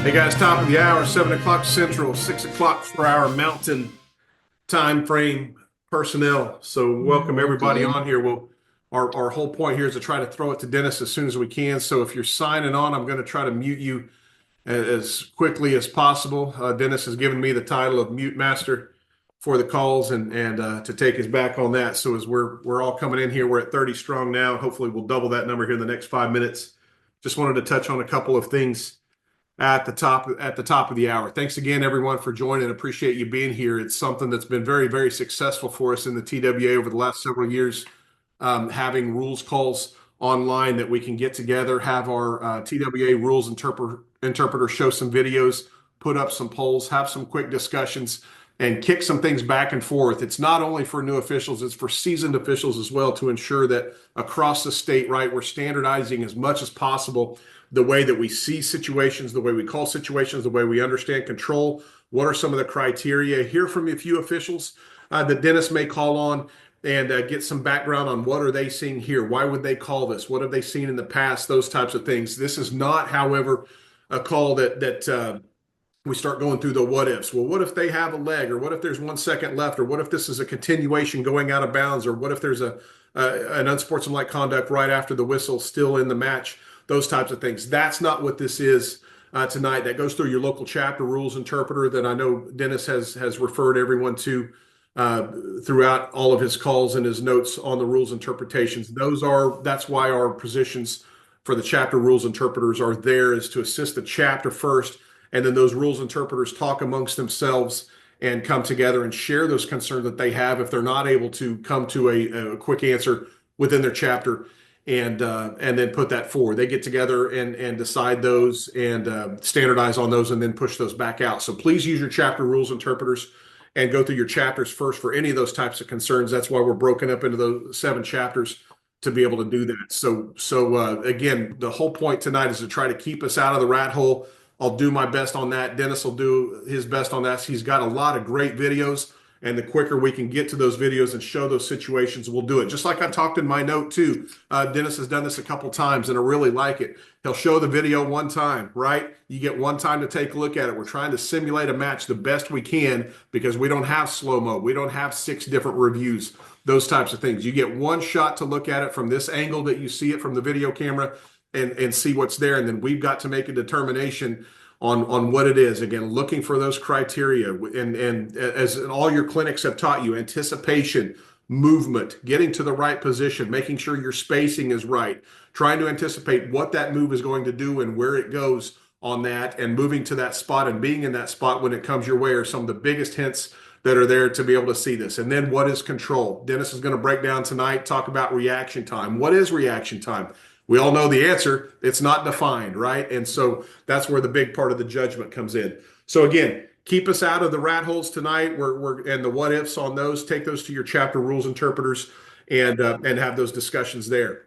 Hey guys, top of the hour, 7 o'clock Central, 6 o'clock for our Mountain time frame personnel. So welcome everybody on here. Our whole point here is to try to throw it to Dennis as soon as we can. So if you're signing on, I'm going to try to mute you as quickly as possible. Dennis has given me the title of mute master for the calls and to take his back on that. So as we're all coming in here, we're at 30 strong now. Hopefully we'll double that number here in the next 5 minutes. Just wanted to touch on a couple of things at the top of the hour. Thanks again, everyone, for joining. Appreciate you being here. It's something that's been very, very successful for us in the TWA over the last several years, having rules calls online that we can get together, have our TWA rules interpreter show some videos, put up some polls, have some quick discussions, and kick some things back and forth. It's not only for new officials, it's for seasoned officials as well, to ensure that across the state, right, we're standardizing as much as possible the way that we see situations, the way we call situations, the way we understand control. What are some of the criteria? Hear from a few officials that Dennis may call on and get some background on what are they seeing here? Why would they call this? What have they seen in the past? Those types of things. This is not, however, a call that we start going through the what ifs. Well, what if they have a leg, or what if there's 1 second left, or what if this is a continuation going out of bounds, or what if there's an unsportsmanlike conduct right after the whistle still in the match? Those types of things. That's not what this is tonight. That goes through your local chapter rules interpreter that I know Dennis has referred everyone to throughout all of his calls and his notes on the rules interpretations. That's why our positions for the chapter rules interpreters are there, is to assist the chapter first, and then those rules interpreters talk amongst themselves and come together and share those concerns that they have if they're not able to come to a quick answer within their chapter, and then put that forward. They get together and decide those and standardize on those and then push those back out. So please use your chapter rules interpreters and go through your chapters first for any of those types of concerns. That's why we're broken up into those 7 chapters to be able to do that. So again, the whole point tonight is to try to keep us out of the rat hole. I'll do my best on that. Dennis will do his best on that. He's got a lot of great videos, and the quicker we can get to those videos and show those situations, we'll do it. Just like I talked in my note too. Dennis has done this a couple times, and I really like it. He'll show the video one time, right? You get one time to take a look at it. We're trying to simulate a match the best we can because we don't have slow-mo. We don't have 6 different reviews, those types of things. You get one shot to look at it from this angle that you see it from the video camera and see what's there. And then we've got to make a determination on what it is. Again, looking for those criteria, and as all your clinics have taught you, anticipation, movement, getting to the right position, making sure your spacing is right, trying to anticipate what that move is going to do and where it goes on that, and moving to that spot and being in that spot when it comes your way are some of the biggest hints that are there to be able to see this. And then what is control? Dennis is going to break down tonight, talk about reaction time. What is reaction time? We all know the answer. It's not defined, right? And so that's where the big part of the judgment comes in. So again, keep us out of the rat holes tonight. And the what ifs on those, take those to your chapter rules interpreters and have those discussions there.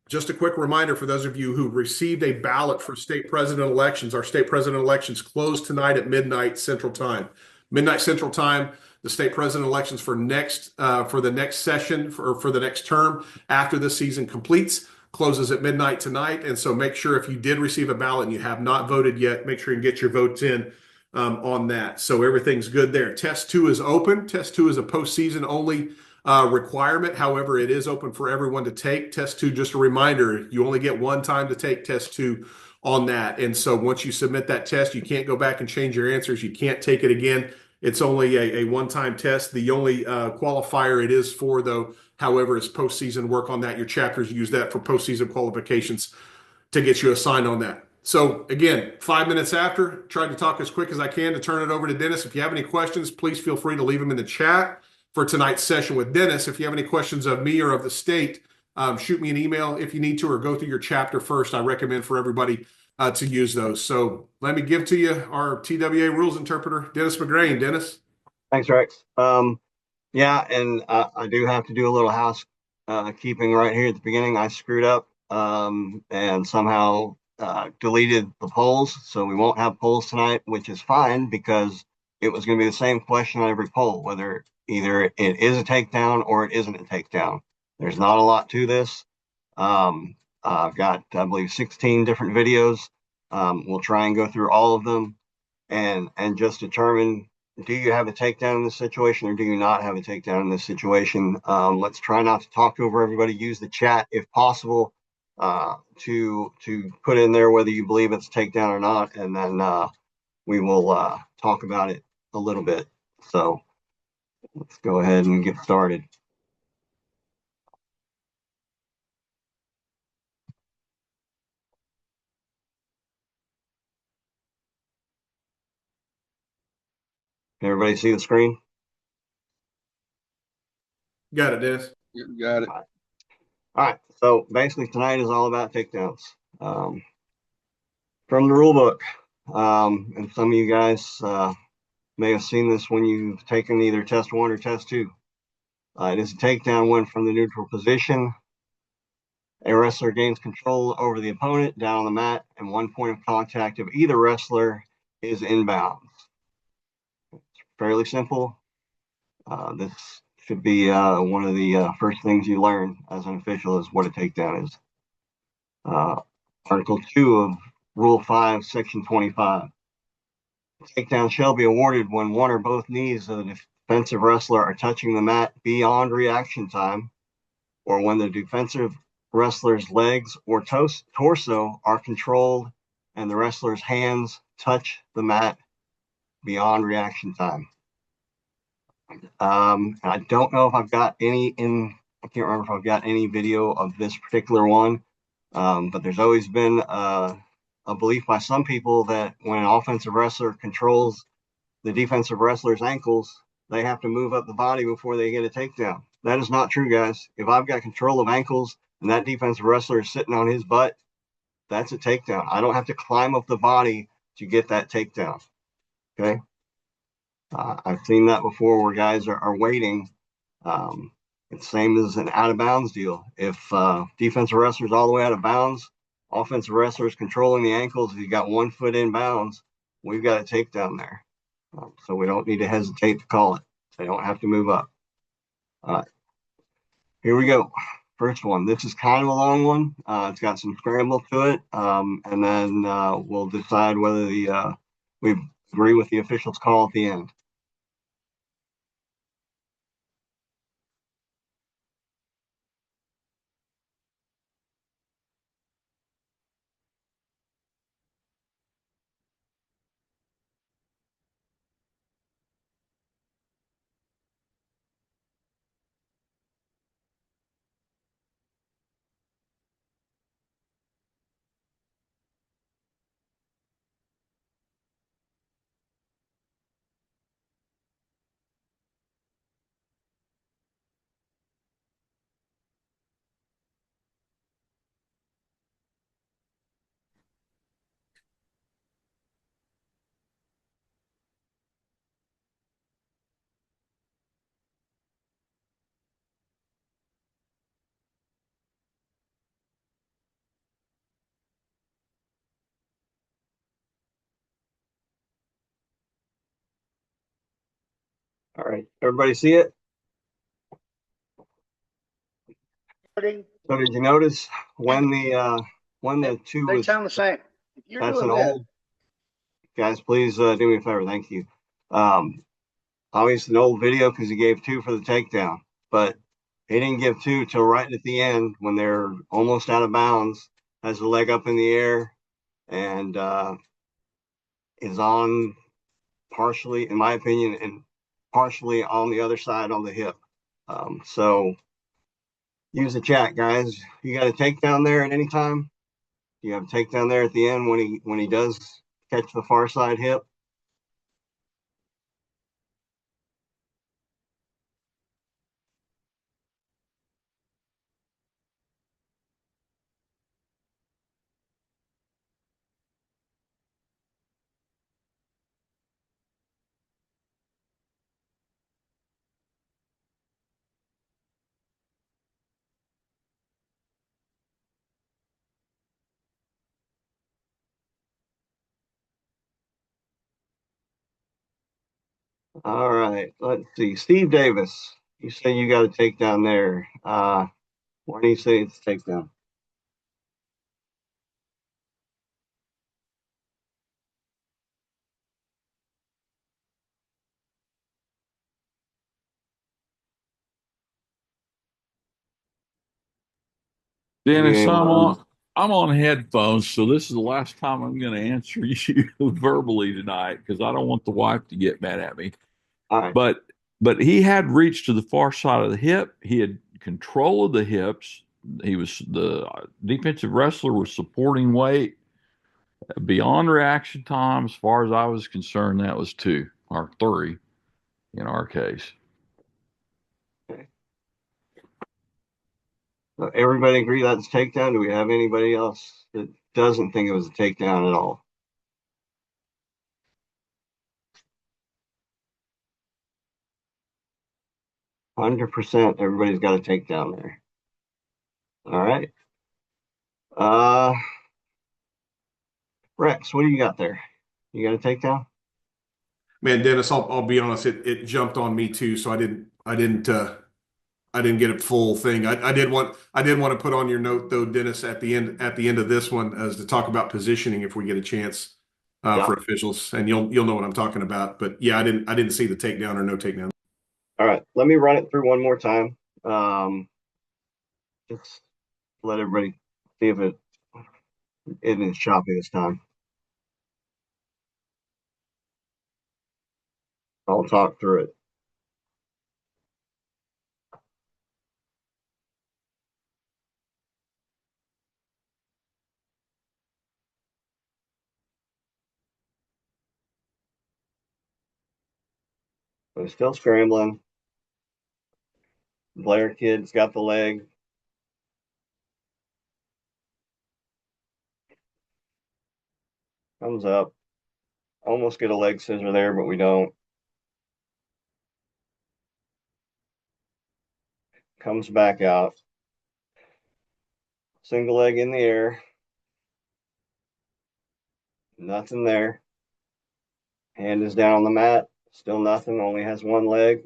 Just a quick reminder for those of you who received a ballot for state president elections. Our state president elections close tonight at midnight Central Time. Midnight Central Time. The state president elections for the next session for the next term after the season completes closes at midnight tonight. And so make sure, if you did receive a ballot and you have not voted yet, make sure you get your votes in on that. So everything's good there. Test 2 is open. Test 2 is a postseason only requirement. However, it is open for everyone to take. Test 2, just a reminder, you only get one time to take Test 2 on that. And so once you submit that test, you can't go back and change your answers. You can't take it again. It's only a one-time test. The only qualifier it is for, though, however, is postseason work on that. Your chapters use that for postseason qualifications to get you assigned on that. So again, 5 minutes after, tried to talk as quick as I can to turn it over to Dennis. If you have any questions, please feel free to leave them in the chat for tonight's session with Dennis. If you have any questions of me or of the state, shoot me an email if you need to, or go through your chapter first. I recommend for everybody to use those. So let me give to you our TWA rules interpreter, Dennis McGrain. Dennis. Thanks, Rex. Yeah, and I do have to do a little housekeeping right here at the beginning. I screwed up and somehow deleted the polls, so we won't have polls tonight, which is fine because it was going to be the same question on every poll, whether either it is a takedown or it isn't a takedown. There's not a lot to this. I've got, I believe, 16 different videos We'll try and go through all of them and just determine, do you have a takedown in this situation or do you not have a takedown in this situation? Let's try not to talk over everybody. Use the chat if possible to put in there whether you believe it's a takedown or not, and then we will talk about it a little bit. So let's go ahead and get started. Everybody see the screen? Got it, Dennis. You got it. All right. So basically, tonight is all about takedowns from the rule book. And some of you guys may have seen this when you've taken either test 1 or test 2. It is a takedown when from the neutral position, a wrestler gains control over the opponent down on the mat, and one point of contact of either wrestler is inbounds. It's fairly simple. This should be one of the first things you learn as an official is what a takedown is. Article 2 of Rule 5, Section 25. Takedown shall be awarded when one or both knees of the defensive wrestler are touching the mat beyond reaction time, or when the defensive wrestler's legs or torso are controlled and the wrestler's hands touch the mat beyond reaction time. I don't know if I've got any I can't remember if I've got any video of this particular one, but there's always been a belief by some people that when an offensive wrestler controls the defensive wrestler's ankles, they have to move up the body before they get a takedown. That is not true, guys. If I've got control of ankles and that defensive wrestler is sitting on his butt, that's a takedown. I don't have to climb up the body to get that takedown. Okay. I've seen that before where guys are waiting. It's the same as an out of bounds deal. If defensive wrestler's all the way out of bounds, offensive wrestler's controlling the ankles. If you got 1 foot in bounds, we've got a takedown there. So we don't need to hesitate to call it. They don't have to move up. All right. Here we go. First one. This is kind of a long one. It's got some scramble to it. And then we'll decide whether we agree with the official's call at the end. All right. Everybody see it? So did you notice when the two They was sound the same. You're that's doing an good. old guys, please do me a favor, thank you. Obviously an old video because he gave 2 for the takedown, but he didn't give 2 till right at the end when they're almost out of bounds, has the leg up in the air, and is on partially, in my opinion, and partially on the other side on the hip. So use the chat, guys. You got a takedown there at any time? You have a takedown there at the end when he does catch the far side hip. All right, let's see. Steve Davis, you say you got a takedown there. Why do you say it's a takedown? Dennis, You I'm on headphones, so this is the last time I'm going to answer you verbally tonight because I don't want the wife to get mad at me. all right. But he had reached to the far side of the hip. He had control of the hips. He was the defensive wrestler was supporting weight beyond reaction time. As far as I was concerned, that was 2 or 3 in our case. Okay. So everybody agree that's a takedown? Do we have anybody else that doesn't think it was a takedown at all? %. Everybody's got a takedown there. All right. Uh, Rex, what do you got there? You got a takedown? Man, Dennis, I'll be honest, it jumped on me too, so I didn't get a full thing. I did want to put on your note though, Dennis, at the end of this one, as to talk about positioning if we get a chance Yeah. for officials, and you'll know what I'm talking about. But yeah, I didn't see the takedown or no takedown. All right. Let me run it through one more time. Just let everybody see if it isn't choppy this time. I'll talk through it. But it's still scrambling. Blair kid's got the leg. Comes up. Almost get a leg scissor there, but we don't. Comes back out. Single leg in the air. Nothing there. Hand is down on the mat. Still nothing. Only has one leg.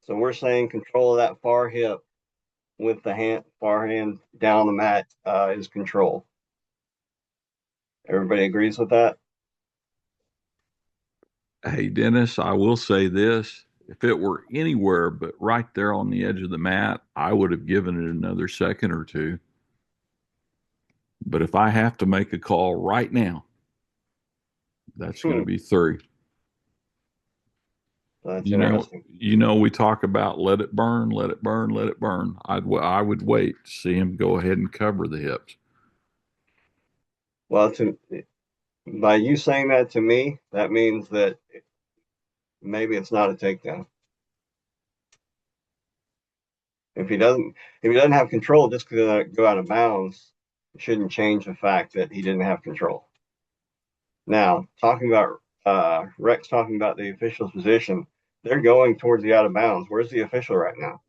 So we're saying control of that far hip with the far hand down on the mat is control. Everybody agrees with that? Hey, Dennis, I will say this. If it were anywhere but right there on the edge of the mat, I would have given it another second or 2. But if I have to make a call right now, that's going to be 3. That's interesting. We talk about let it burn, let it burn, let it burn. I would wait to see him go ahead and cover the hips. Well, by you saying that to me, that means that maybe it's not a takedown. If he doesn't have control, just to go out of bounds, it shouldn't change the fact that he didn't have control. Now, talking about Rex talking about the official's position, they're going towards the out of bounds. Where's the official right now?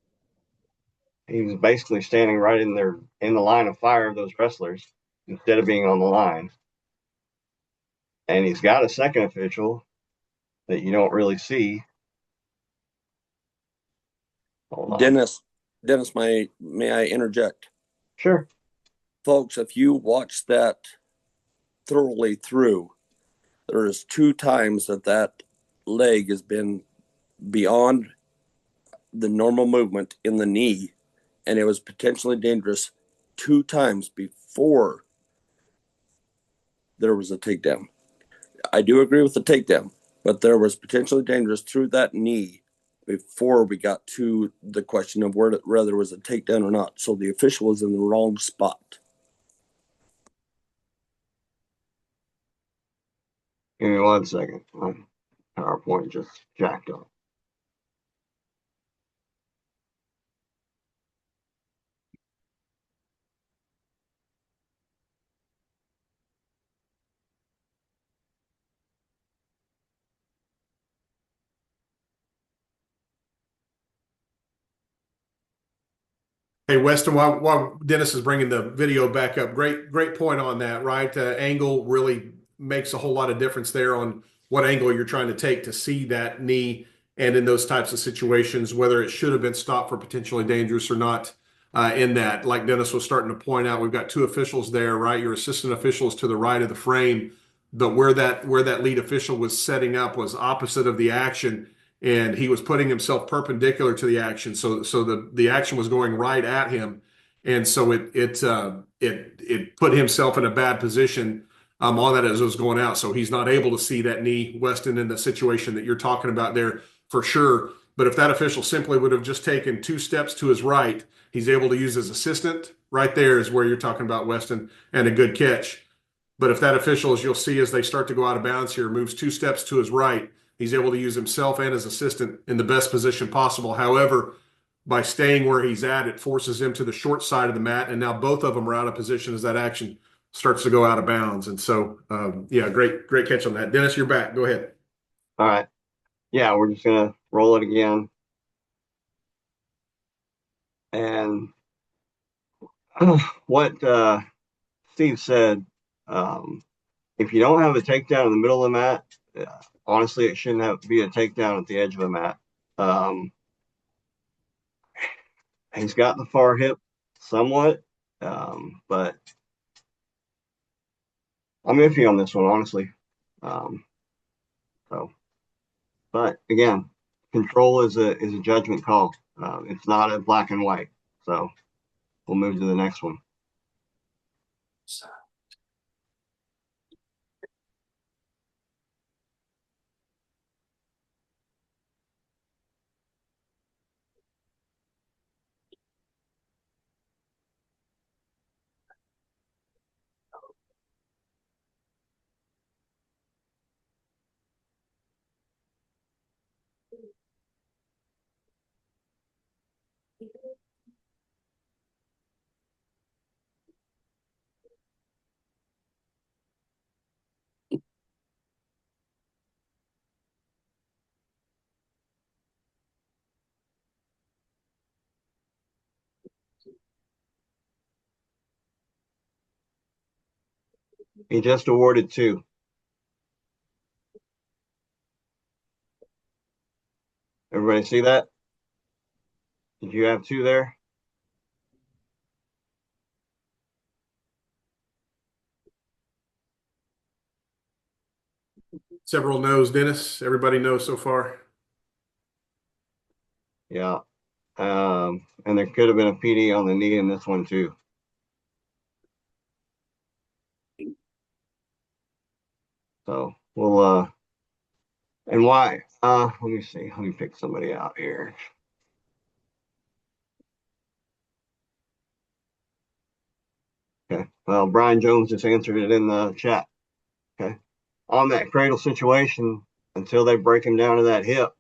He's basically standing right in the line of fire of those wrestlers instead of being on the line. And he's got a second official that you don't really see. Hold on. Dennis, may I interject? Sure. Folks, if you watch that thoroughly through, there is 2 times that leg has been beyond the normal movement in the knee, and it was potentially dangerous 2 times before there was a takedown. I do agree with the takedown, but there was potentially dangerous through that knee before we got to the question of whether it was a takedown or not. So the official was in the wrong spot. Give me 1 second. My PowerPoint just jacked up. Hey, Weston, while Dennis is bringing the video back up, great point on that, right? Angle really makes a whole lot of difference there on what angle you're trying to take to see that knee, and in those types of situations, whether it should have been stopped for potentially dangerous or not. In that, like Dennis was starting to point out, we've got 2 officials there, right? Your assistant officials to the right of the frame. but where that lead official was setting up was opposite of the action, and he was putting himself perpendicular to the action. So the action was going right at him, and so it put himself in a bad position on that as it was going out. So he's not able to see that knee, Weston, in the situation that you're talking about there for sure. But if that official simply would have just taken 2 steps to his right, he's able to use his assistant. Right there is where you're talking about, Weston, and a good catch. But if that official, as you'll see as they start to go out of bounds here, moves 2 steps to his right, he's able to use himself and his assistant in the best position possible. However, by staying where he's at, it forces him to the short side of the mat, and now both of them are out of position as that action starts to go out of bounds. And so, yeah, great catch on that. Dennis, you're back. Go ahead. All right. Yeah, we're just gonna roll it again. And what Steve said, if you don't have a takedown in the middle of the mat, honestly, it shouldn't have to be a takedown at the edge of the mat. He's got the far hip somewhat, but I'm iffy on this one, honestly. But again, control is a judgment call. It's not a black and white. So we'll move to the next one. He just awarded 2. Everybody see that? Did you have 2 there? Several no's, Dennis. Everybody knows so far. Yeah. And there could have been a PD on the knee in this one too. So we'll and why? Let me see. Let me pick somebody out here. Okay. Well, Brian Jones just answered it in the chat. Okay. On that cradle situation, until they break him down to that hip,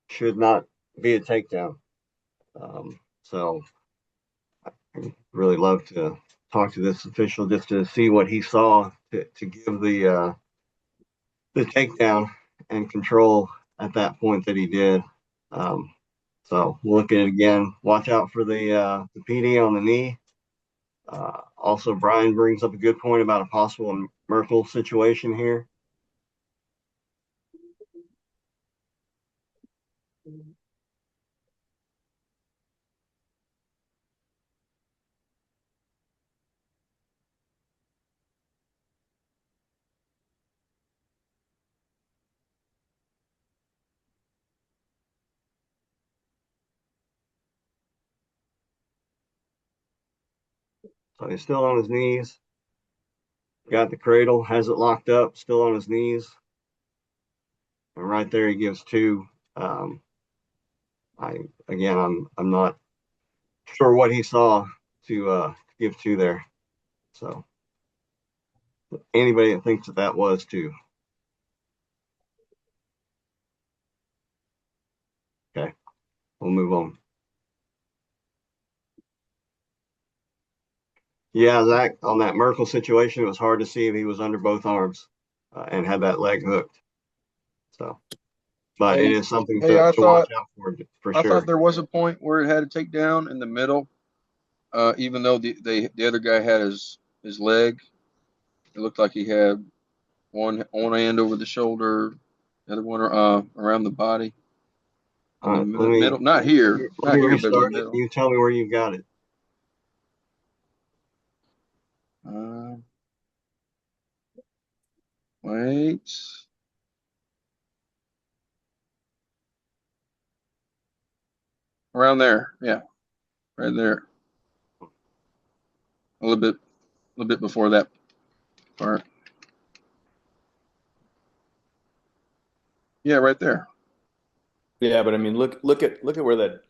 should not be a takedown. So I'd really love to talk to this official just to see what he saw to give the takedown and control at that point that he did. So we'll look at it again. Watch out for the PD on the knee. Also, Brian brings up a good point about a possible Merkel situation here. So he's still on his knees. Got the cradle, has it locked up, still on his knees. And right there, he gives 2. I'm not sure what he saw to give 2 there. So anybody that thinks that was 2. Okay, we'll move on. Yeah, Zach, on that Merkel situation, it was hard to see if he was under both arms and had that leg hooked. So, but it is something to watch out for I sure. thought there was a point where it had a takedown in the middle, even though the other guy had his leg. It looked like he had one hand over the shoulder, the other one around the body. In the middle, not here, but in the middle. You tell me where you got it. Wait. Around there. Yeah. Right there. A little bit before that part. Yeah, right there. Yeah, but I mean, look at where that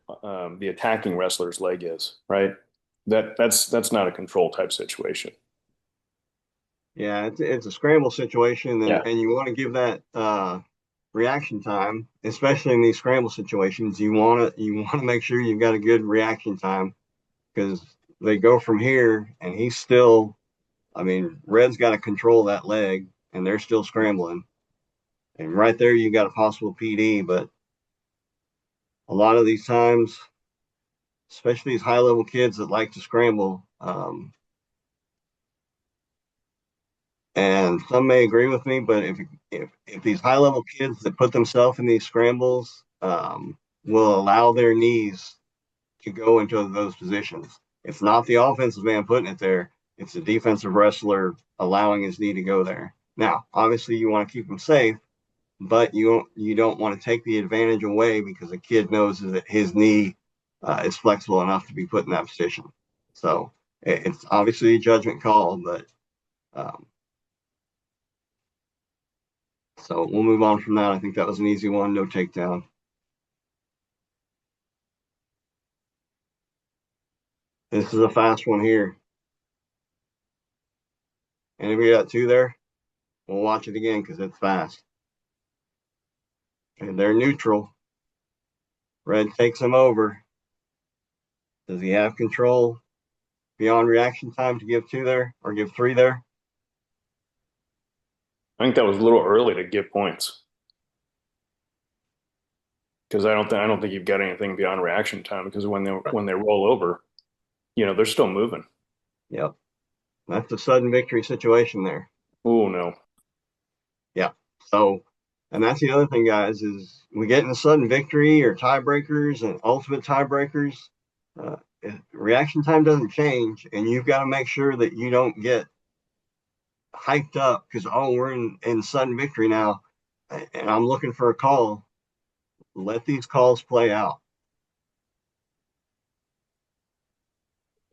the attacking wrestler's leg is, right? That's not a control type situation. Yeah, it's a scramble situation, Yeah. and you want to give that reaction time, especially in these scramble situations. You want to make sure you've got a good reaction time because they go from here, and he's still. I mean, Red's got to control that leg, and they're still scrambling. And right there, you got a possible PD. But a lot of these times, especially these high level kids that like to scramble, and some may agree with me, but if these high level kids that put themselves in these scrambles will allow their knees to go into those positions, it's not the offensive man putting it there. It's the defensive wrestler allowing his knee to go there. Now, obviously, you want to keep him safe, but you don't want to take the advantage away because the kid knows that his knee is flexible enough to be put in that position. So it's obviously a judgment call, but um, so we'll move on from that. I think that was an easy one, no takedown. This is a fast one here. And if we got two there, we'll watch it again because it's fast. And they're neutral. Red takes him over. Does he have control beyond reaction time to give two there or give three there? I think that was a little early to give points because I don't think you've got anything beyond reaction time because when they roll over, they're still moving. Yep. That's a sudden victory situation there. Oh no. Yeah. So, and that's the other thing, guys, is we get into sudden victory or tiebreakers and ultimate tiebreakers. Uh, reaction time doesn't change, and you've got to make sure that you don't get hyped up because we're in sudden victory now, and I'm looking for a call. Let these calls play out.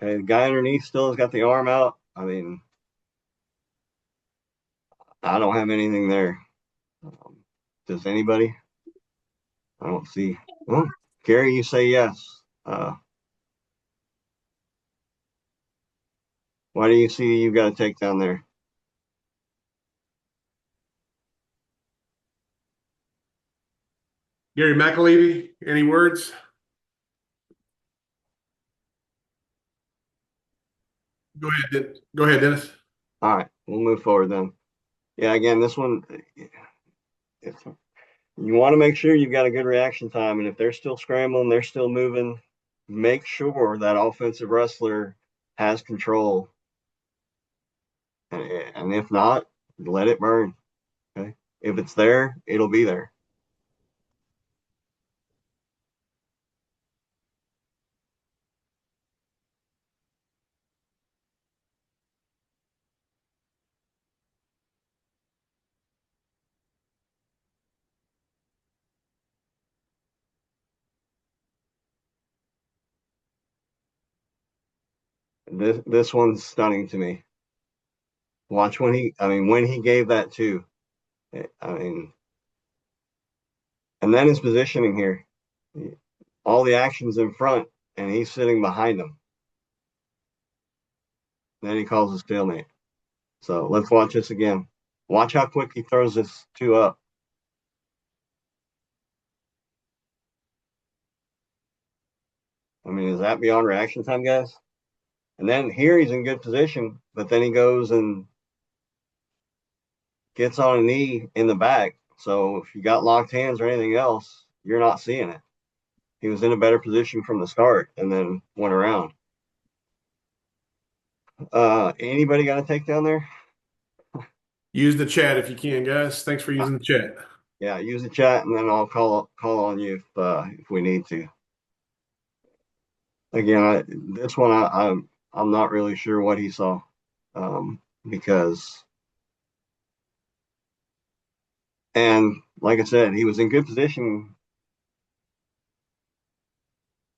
Okay, the guy underneath still has got the arm out. I mean, I don't have anything there. Does anybody? I don't see. Well, Gary, you say yes. Why do you see you've got a takedown there? Gary McAlevey, any words? Go ahead, Dennis. All right, we'll move forward then. Yeah, again, this one, you want to make sure you've got a good reaction time, and if they're still scrambling, they're still moving, make sure that offensive wrestler has control, and if not, let it burn. Okay, if it's there, it'll be there. This one's stunning to me. Watch when he gave that too. I mean, and then his positioning here. All the action's in front, and he's sitting behind him. Then he calls a stalemate. So let's watch this again. Watch how quick he throws this two up. I mean, is that beyond reaction time, guys? And then here he's in good position, but then he goes and gets on a knee in the back. So if you got locked hands or anything else, you're not seeing it. He was in a better position from the start and then went around. Anybody got a takedown there? Use the chat if you can, guys. Thanks for using the chat. Yeah, use the chat and then I'll call on you if we need to. Again, this one I'm not really sure what he saw because And like I said, he was in good position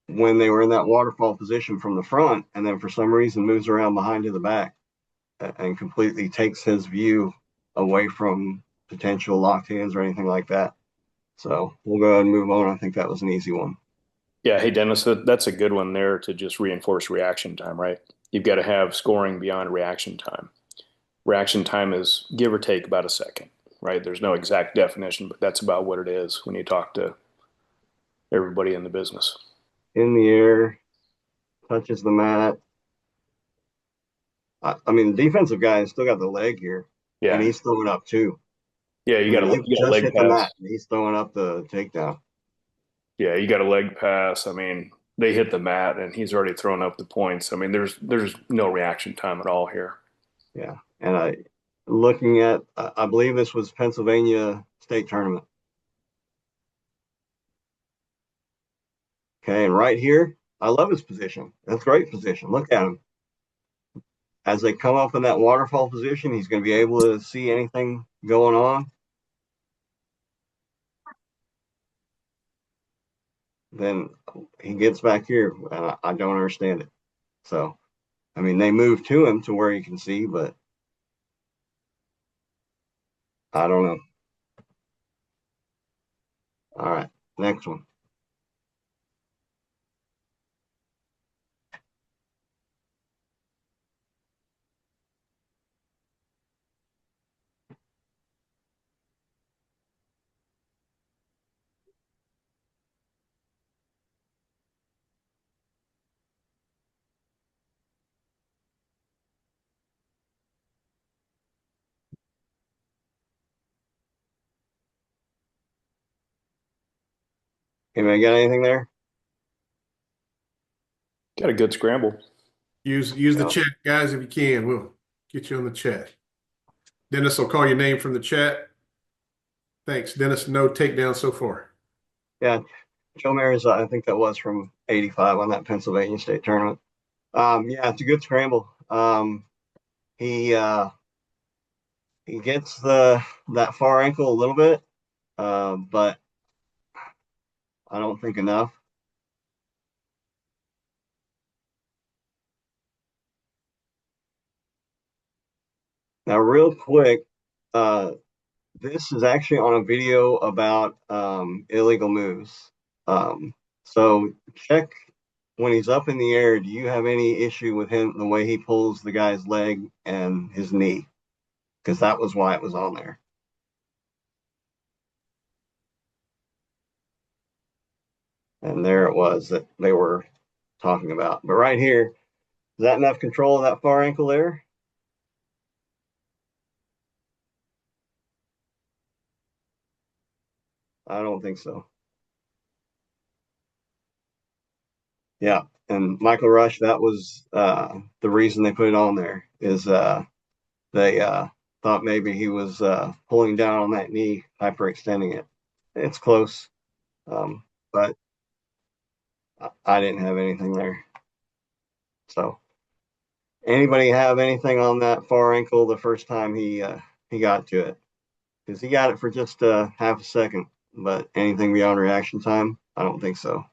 when they were in that waterfall position from the front, and then for some reason moves around behind to the back and completely takes his view away from potential locked hands or anything like that. So we'll go ahead and move on. I think that was an easy one. Yeah, hey Dennis, that's a good one there to just reinforce reaction time, right? You've got to have scoring beyond reaction time. Reaction time is give or take about a second, right? There's no exact definition, but that's about what it is when you talk to everybody in the business. In the air, touches the mat. I mean, the defensive guy has still got the leg here, and Yeah, he's throwing up too. yeah, I mean, they you got a just leg hit the pass. mat, and he's throwing up the takedown. Yeah, you got a leg pass. I mean, they hit the mat and he's already thrown up the points. I mean, there's no reaction time at all here. Yeah, and looking at, I believe this was Pennsylvania state tournament. Okay, and right here, I love his position. That's great position. Look at him. As they come up in that waterfall position, he's going to be able to see anything going on. Then he gets back here, and I don't understand it. So, I mean, they move to him to where he can see, but I don't know. All right, next one. Anybody got anything there? Got a good scramble. Use the No. chat, guys, if you can. We'll get you on the chat. Dennis will call your name from the chat. Thanks, Dennis. No takedown so far. Yeah, Joe Maris, I think that was from '85 on that Pennsylvania state tournament. Yeah, it's a good scramble. He he gets that far ankle a little bit, but I don't think enough. Now, real quick, uh, this is actually on a video about illegal moves. So check when he's up in the air. Do you have any issue with him the way he pulls the guy's leg and his knee? Because that was why it was on there. And there it was that they were talking about. But right here, is that enough control of that far ankle there? I don't think so. Yeah. And Michael Rush, that was the reason they put it on there is they thought maybe he was pulling down on that knee, hyperextending it. It's close, but I didn't have anything there. So, anybody have anything on that far ankle the first time he got to it? Because he got it for just half a second, but anything beyond reaction time, I don't think so.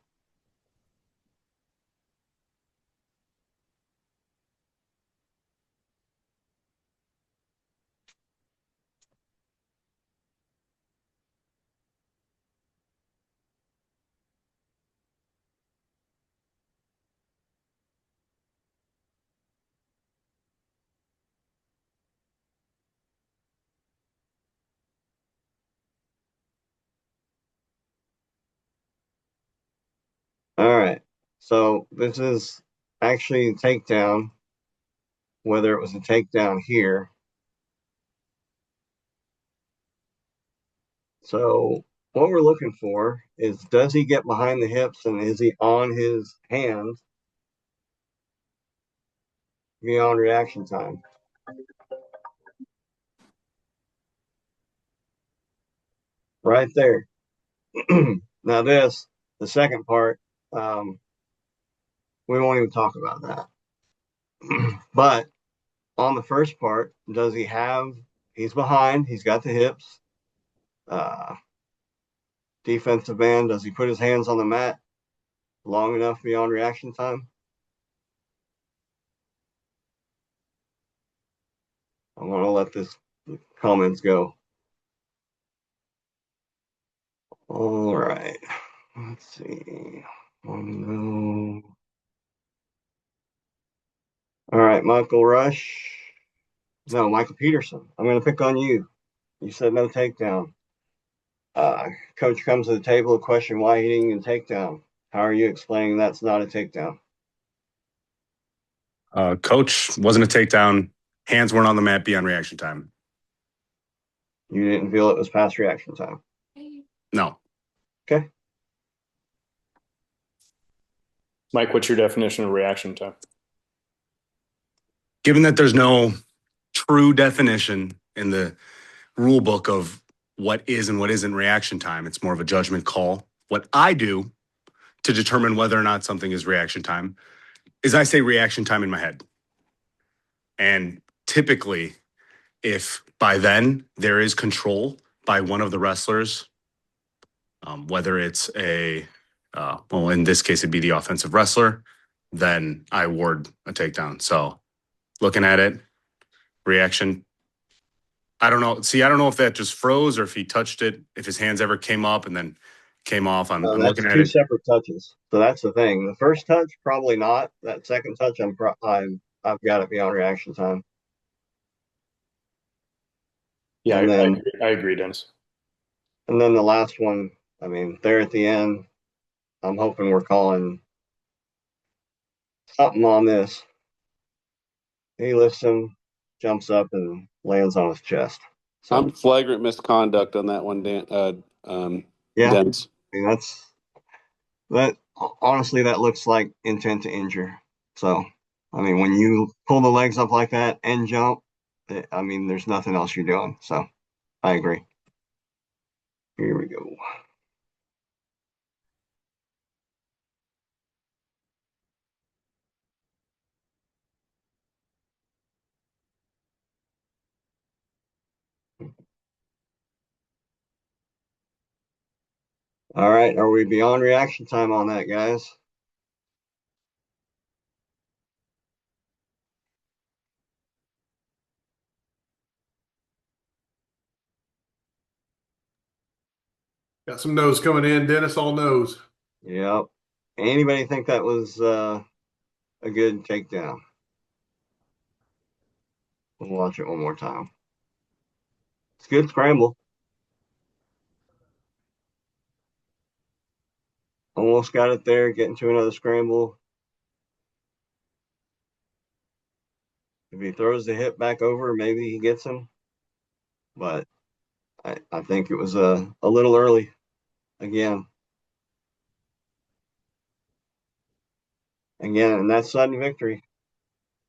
All right. So this is actually a takedown, whether it was a takedown here. So what we're looking for is, does he get behind the hips and is he on his hands beyond reaction time? Right there. Now this, the second part, um, we won't even talk about that. But on the first part, does he have, he's behind, he's got the hips. Defensive man, does he put his hands on the mat long enough beyond reaction time? I'm going to let this comments go. All right. Let's see. All right, Michael Rush. No, Michael Peterson. I'm going to pick on you. You said no takedown. Coach comes to the table to question why he didn't get a takedown. How are you explaining that's not a takedown? Coach wasn't a takedown. Hands weren't on the mat beyond reaction time. You didn't feel it was past reaction time. No. Okay. Mike, what's your definition of reaction time? Given that there's no true definition in the rule book of what is and what isn't reaction time, it's more of a judgment call. What I do to determine whether or not something is reaction time is I say reaction time in my head. And typically, if by then there is control by one of the wrestlers, whether it's well, in this case, it'd be the offensive wrestler, then I award a takedown. So looking at it, reaction. I don't know. See, I don't know if that just froze or if he touched it, if his hands ever came up and then came off. I'm That's looking at two it. separate touches. So that's the thing. The first touch, probably not. That second touch, I've got it beyond reaction time. Yeah, And then I agree, Dennis. And then the last one, I mean, there at the end, I'm hoping we're calling something on this. He lifts him, jumps up, and lands on his chest. So I'm flagrant misconduct on that one, yeah, Dennis. I mean, that. Honestly, that looks like intent to injure. So, I mean, when you pull the legs up like that and jump, I mean, there's nothing else you're doing. So, I agree. Here we go. All right, are we beyond reaction time on that, guys? Got some no's coming in. Dennis, all no's. Yep. Anybody think that was a good takedown? We'll watch it one more time. It's a good scramble. Almost got it there, getting to another scramble. If he throws the hip back over, maybe he gets him. But I think it was a little early again. And that's sudden victory.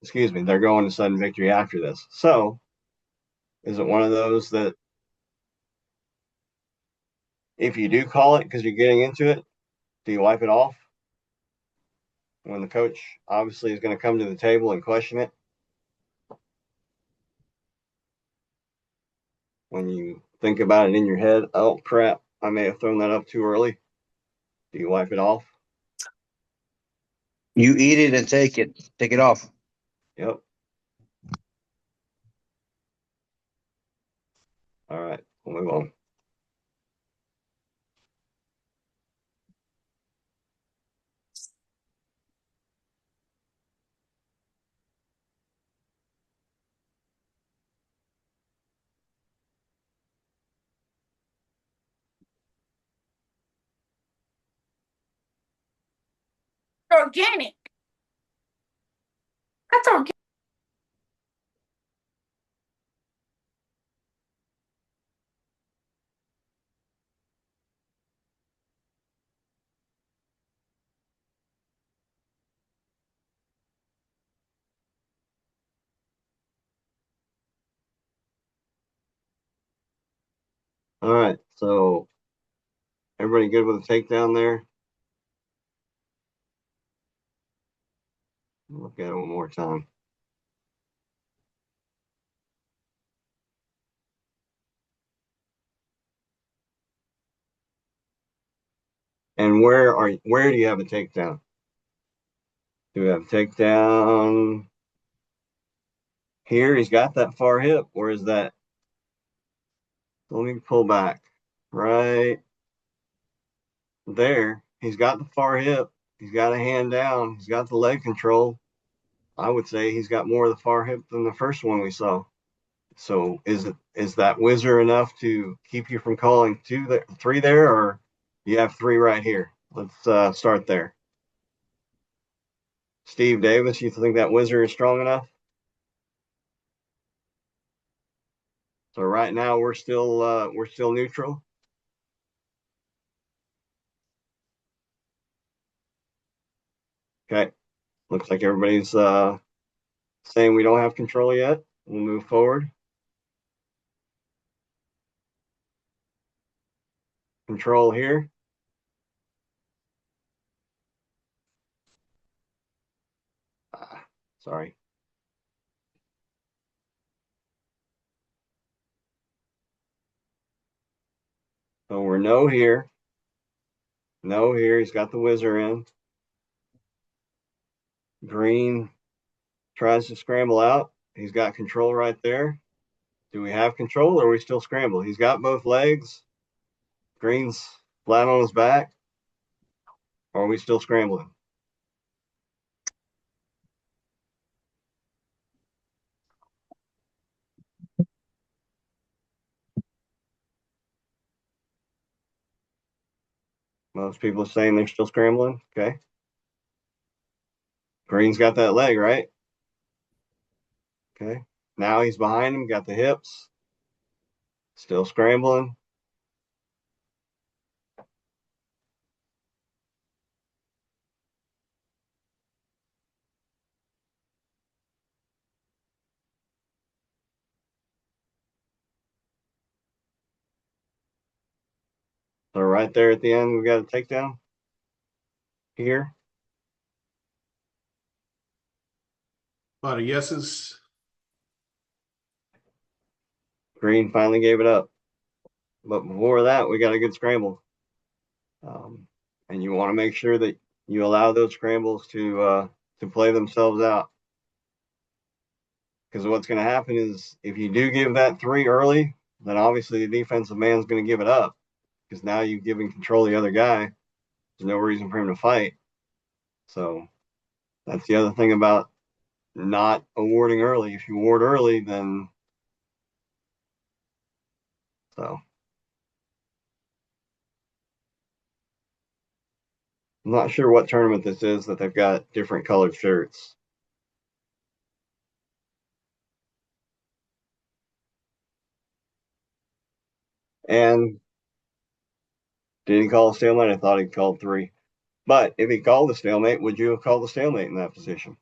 Excuse me, they're going to sudden victory after this. So is it one of those that if you do call it because you're getting into it, do you wipe it off? When the coach obviously is going to come to the table and question it. When you think about it in your head, oh crap, I may have thrown that up too early. Do you wipe it off? You eat it and take it. Take it off. Yep. All right, we'll move on. Organic. That's organic. All right, so everybody good with the takedown there? Look at it one more time. And where do you have a takedown? Do we have a takedown here? He's got that far hip. Where is that? Let me pull back. Right there. He's got the far hip. He's got a hand down. He's got the leg control. I would say he's got more of the far hip than the first one we saw. So is that whizzer enough to keep you from calling three there, or you have three right here? Let's start there. Steve Davis, you think that whizzer is strong enough? So right now we're still neutral. Okay. Looks like everybody's saying we don't have control yet. We'll move forward. Control here. Sorry. So we're no here. No here. He's got the whizzer in. Green tries to scramble out. He's got control right there. Do we have control, or are we still scramble? He's got both legs. Green's flat on his back. Or are we still scrambling? Most people are saying they're still scrambling. Okay. Green's got that leg, right? Okay. Now he's behind him, got the hips. Still scrambling. So right there at the end, we got a takedown here. A lot of yeses. Green finally gave it up. But before that, we got a good scramble. And you want to make sure that you allow those scrambles to play themselves out. Because what's going to happen is if you do give that three early, then obviously the defensive man's going to give it up. Because now you've given control to the other guy. There's no reason for him to fight. So that's the other thing about not awarding early. If you award early, then so I'm not sure what tournament this is that they've got different colored shirts. And did he call a stalemate? I thought he called three. But if he called a stalemate, would you have called a stalemate in that position?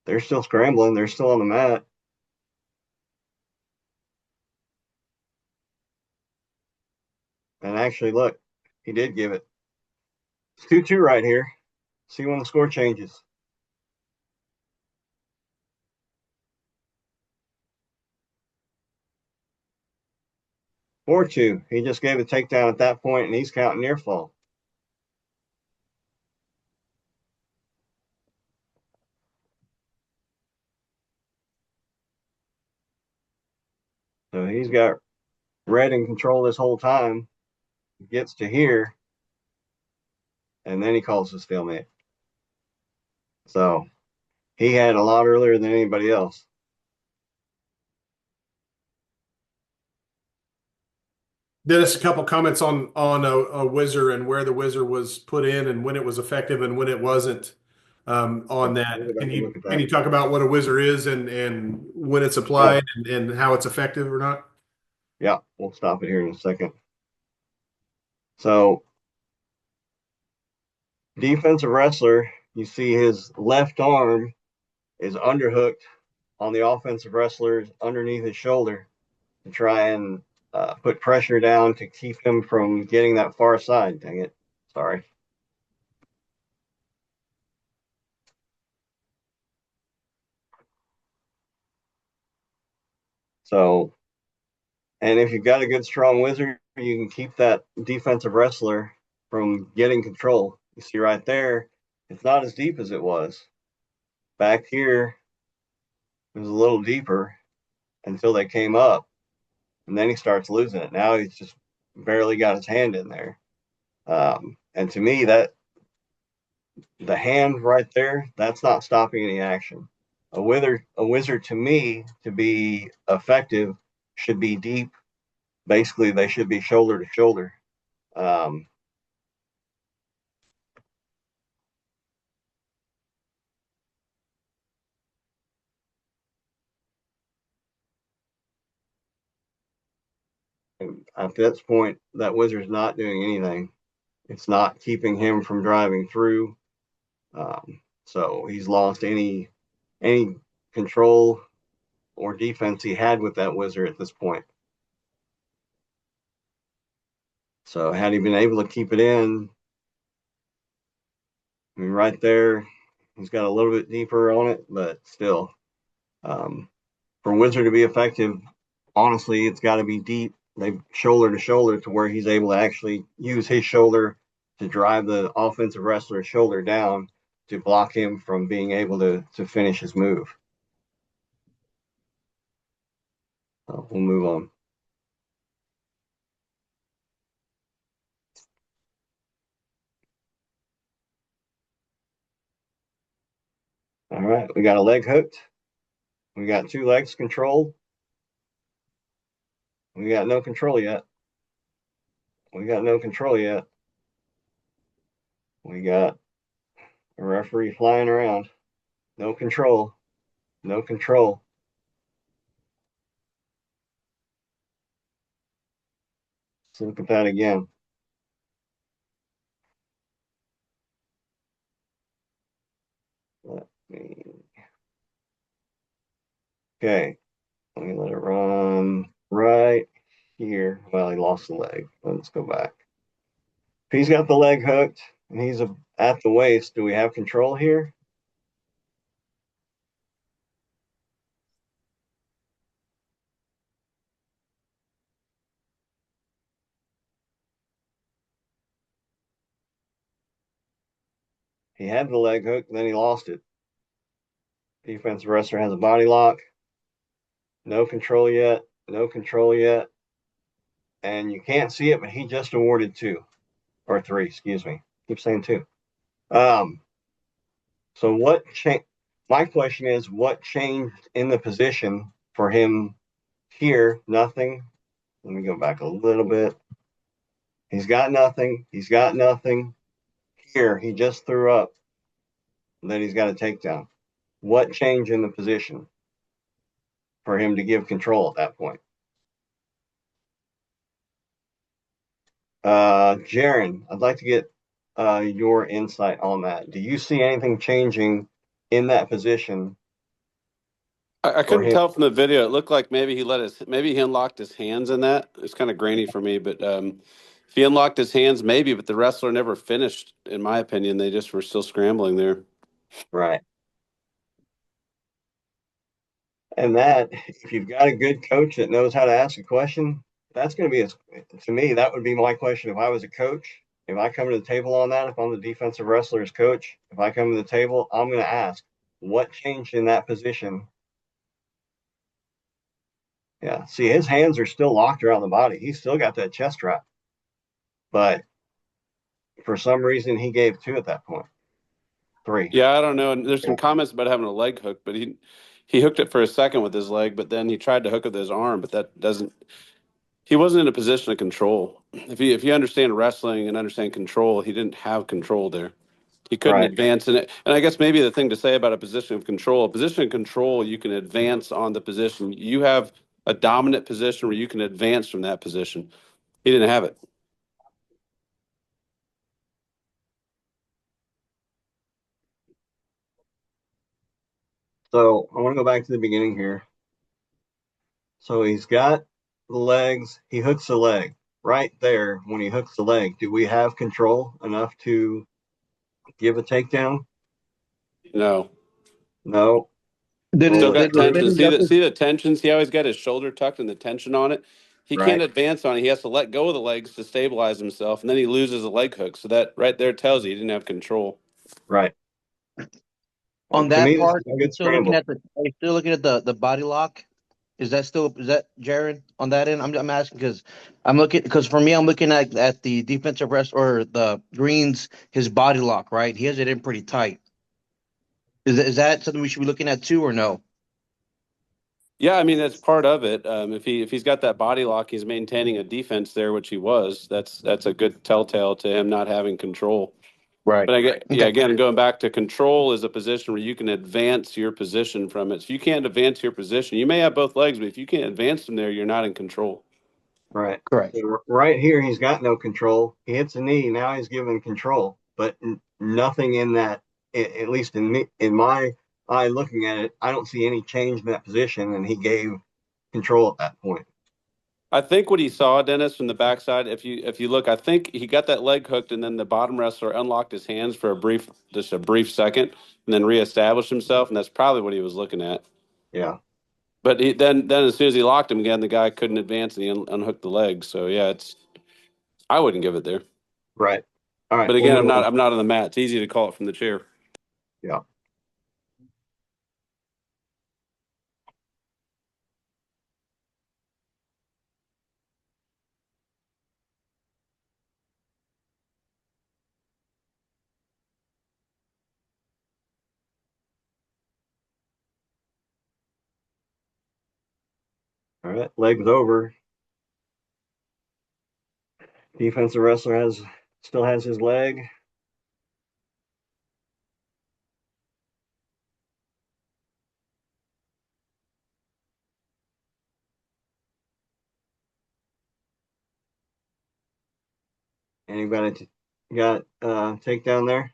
They're still scrambling. They're still on the mat. And actually, look, he did give it. It's 2-2 right here. See when the score changes. 4-2. He just gave a takedown at that point, and he's counting near fall. So he's got red in control this whole time. Gets to here, and then he calls a stalemate. So he had a lot earlier than anybody else. Dennis, a couple comments on a whizzer and where the whizzer was put in and when it was effective and when it wasn't. On that, can you talk about what a whizzer is and when it's applied and how it's effective or not? Yeah, we'll stop it here in a second. So defensive wrestler, you see his left arm is underhooked on the offensive wrestler's underneath his shoulder to try and put pressure down to keep him from getting that far side. Dang it. Sorry. So, and if you've got a good strong whizzer, you can keep that defensive wrestler from getting control. You see right there, it's not as deep as it was. Back here, it was a little deeper until they came up, and then he starts losing it. Now he's just barely got his hand in there. And to me, that the hand right there, that's not stopping any action. A wizard to me, to be effective, should be deep. Basically, they should be shoulder to shoulder. Um, at this point, that wizard's not doing anything. It's not keeping him from driving through. So he's lost any control or defense he had with that wizard at this point. So had he been able to keep it in, I mean, right there, he's got a little bit deeper on it, but still, for wizard to be effective, honestly, it's got to be deep, they shoulder to shoulder, to where he's able to actually use his shoulder to drive the offensive wrestler's shoulder down to block him from being able to finish his move. So we'll move on. All right, we got a leg hooked. We got two legs controlled. We got no control yet. We got no control yet. We got a referee flying around. No control. No control. Let's look at that again. Okay. Let me let it run right here. Well, he lost the leg. Let's go back. If he's got the leg hooked and he's at the waist, do we have control here? He had the leg hooked, then he lost it. Defensive wrestler has a body lock. No control yet. No control yet. And you can't see it, but he just awarded 2 or 3, excuse me. Keep saying 2. So what changed? My question is, what changed in the position for him here? Nothing. Let me go back a little bit. He's got nothing. He's got nothing. Here, he just threw up. And then he's got a takedown. What changed in the position for him to give control at that point? Jaron, I'd like to get your insight on that. Do you see anything changing in that position? I couldn't tell from the video. It looked like maybe he unlocked his hands in that. It's kind of grainy for me, but if he unlocked his hands, maybe. But the wrestler never finished, in my opinion. They just were still scrambling there. Right. And that, if you've got a good coach that knows how to ask a question, that's going to be, to me, that would be my question. If I was a coach, if I come to the table on that, if I'm the defensive wrestler's coach, if I come to the table, I'm going to ask, what changed in that position? Yeah. See, his hands are still locked around the body. He's still got that chest wrap. But for some reason, he gave 2 at that point. 3. Yeah, I don't know. And there's some comments about having a leg hook, but he hooked it for a second with his leg, but then he tried to hook it with his arm, but that doesn't. He wasn't in a position of control. If you understand wrestling and understand control, he didn't have control there. He couldn't advance in it. And I guess maybe the thing to say about a position of control, you can advance on the position. You have a dominant position where you can advance from that position. He didn't have it. So I want to go back to the beginning here. So he's got the legs. He hooks the leg right there. When he hooks the leg, do we have control enough to give a takedown? No. No. Still got tension. See the tension? See how he's got his shoulder tucked and the tension on it? he Right. can't advance on it. He has to let go of the legs to stabilize himself, and then he loses a leg hook. So that right there tells you he didn't have control. Right. On To that me, this part, is a good scramble. are you still looking at the body lock? Is that Jared on that end? I'm asking because I'm looking because for me I'm looking at the defensive rest or the greens his body lock, right? He has it in pretty tight. Is that something we should be looking at too or no? Yeah, I mean that's part of it. If he's got that body lock, he's maintaining a defense there, which he was. That's a good telltale to him not having control. Right. But Okay. again, going back to control is a position where you can advance your position from it. If you can't advance your position, you may have both legs, but if you can't advance them there, you're not in control. Right. Correct. So right here, he's got no control. He hits a knee. Now he's given control, but nothing in that, at least in my eye looking at it, I don't see any change in that position. And he gave control at that point. I think what he saw, Dennis, from the backside, if you look, I think he got that leg hooked, and then the bottom wrestler unlocked his hands for just a brief second, and then reestablished himself, and that's probably what he was looking at. Yeah. But then as soon as he locked him again, the guy couldn't advance, and he unhooked the leg. So yeah, I wouldn't give it there. Right. All right. But We'll again, move on. I'm not on the mat. It's easy to call it from the chair. Yeah. All right. Legs over. Defensive wrestler still has his leg. Anybody got takedown there?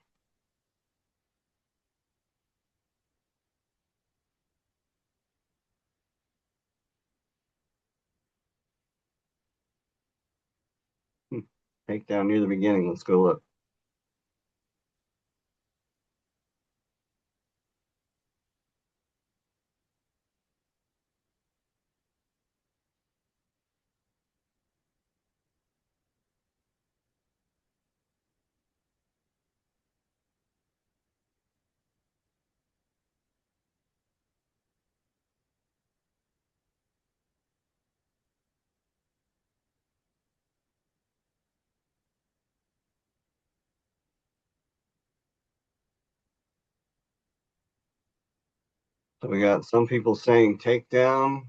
Takedown near the beginning. Let's go look. So we got some people saying takedown.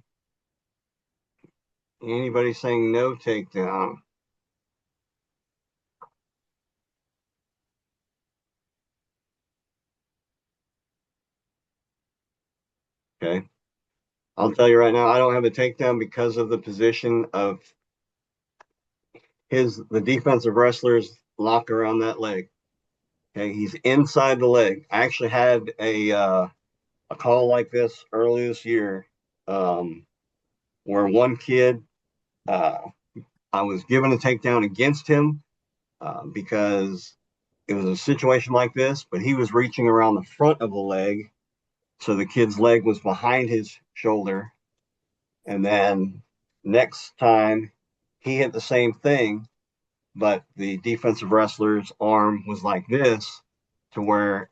Anybody saying no takedown? Okay. I'll tell you right now, I don't have a takedown because of the position of the defensive wrestler's lock around that leg. Okay, he's inside the leg. I actually had a call like this early this year, where one kid, uh, I was given a takedown against him because it was a situation like this, but he was reaching around the front of the leg, so the kid's leg was behind his shoulder, and then next time he hit the same thing, but the defensive wrestler's arm was like this to where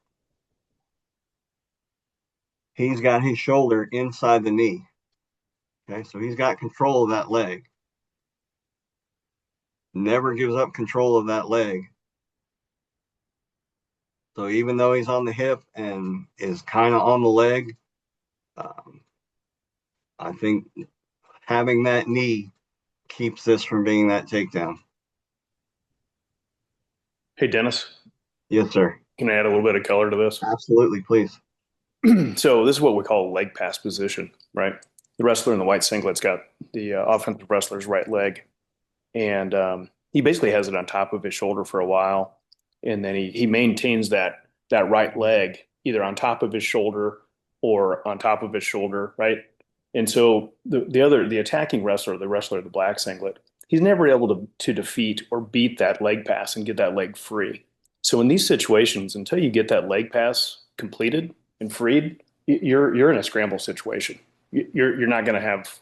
he's got his shoulder inside the knee. Okay, so he's got control of that leg. Never gives up control of that leg. So even though he's on the hip and is kind of on the leg, I think having that knee keeps this from being that takedown. Hey, Dennis, Yes, sir. can I add a little bit of color to this? Absolutely, please. So this is what we call a leg pass position, right? The wrestler in the white singlet's got the offensive wrestler's right leg, and he basically has it on top of his shoulder for a while, and then he maintains that right leg either on top of his shoulder or on top of his shoulder, right? And so the attacking wrestler, the wrestler of the black singlet, he's never able to defeat or beat that leg pass and get that leg free. So in these situations, until you get that leg pass completed and freed, you're in a scramble situation. You're not going to have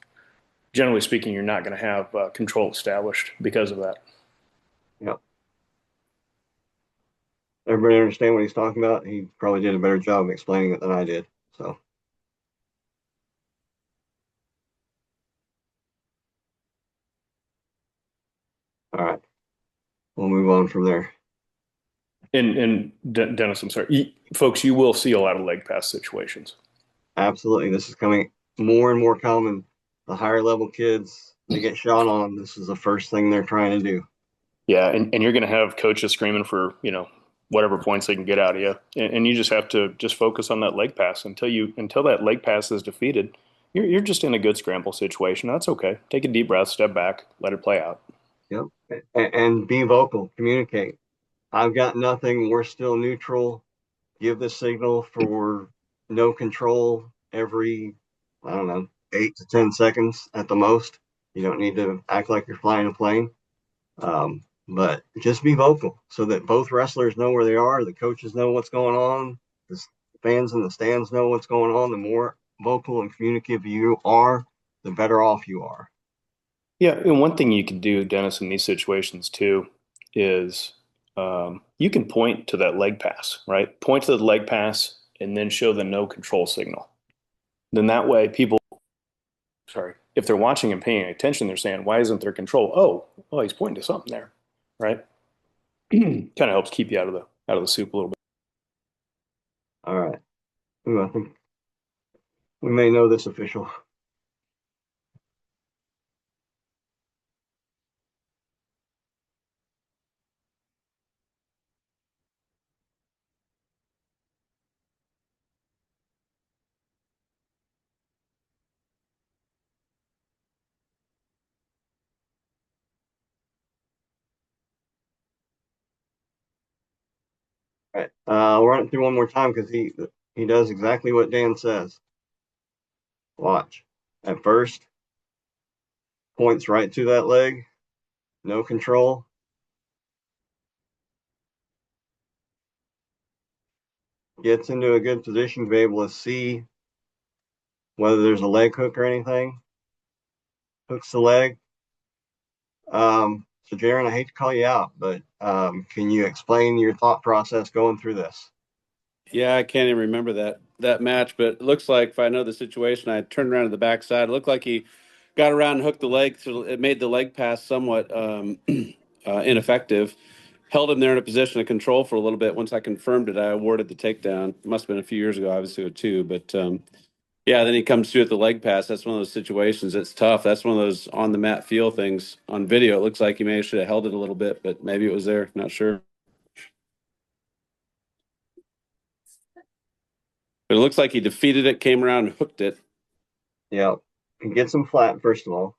generally speaking, you're not going to have control established because of that. Yep. Everybody understand what he's talking about? He probably did a better job of explaining it than I did. So. All right. We'll move on from there. And Dennis, I'm sorry, folks, you will see a lot of leg pass situations. Absolutely. This is coming more and more common. The higher level kids, they get shot on. This is the first thing they're trying to do. Yeah, and you're going to have coaches screaming for, whatever points they can get out of you. And you just have to just focus on that leg pass until that leg pass is defeated. You're just in a good scramble situation. That's okay. Take a deep breath, step back, let it play out. Yep. And be vocal, communicate. I've got nothing. We're still neutral. Give the signal for no control every, I don't know, 8 to 10 seconds at the most. You don't need to act like you're flying a plane. But just be vocal so that both wrestlers know where they are, the coaches know what's going on, the fans in the stands know what's going on. The more vocal and communicative you are, the better off you are. Yeah, and one thing you can do, Dennis, in these situations too, is you can point to that leg pass, right? Point to the leg pass and then show the no control signal. Then that way people, if they're watching and paying attention, they're saying, why isn't there control? Oh, he's pointing to something there, right? Kind of helps keep you out of the soup a little bit. All right. Ooh, I think we may know this official. All right. We'll run it through one more time because he does exactly what Dan says. Watch. At first, points right to that leg, no control. Gets into a good position to be able to see whether there's a leg hook or anything. Hooks the leg. So Jaron, I hate to call you out, but can you explain your thought process going through this? Yeah, I can't even remember that match, but it looks like if I know the situation, I turned around to the backside. It looked like he got around and hooked the leg, so it made the leg pass somewhat ineffective. Held him there in a position of control for a little bit. Once I confirmed it, I awarded the takedown. It must have been a few years ago, obviously, with two, but yeah, then he comes through at the leg pass. That's one of those situations. It's tough. That's one of those on the mat feel things. On video, it looks like he may should have held it a little bit, but maybe it was there. Not sure. But it looks like he defeated it, came around and hooked it. Yeah, he gets him flat first of all.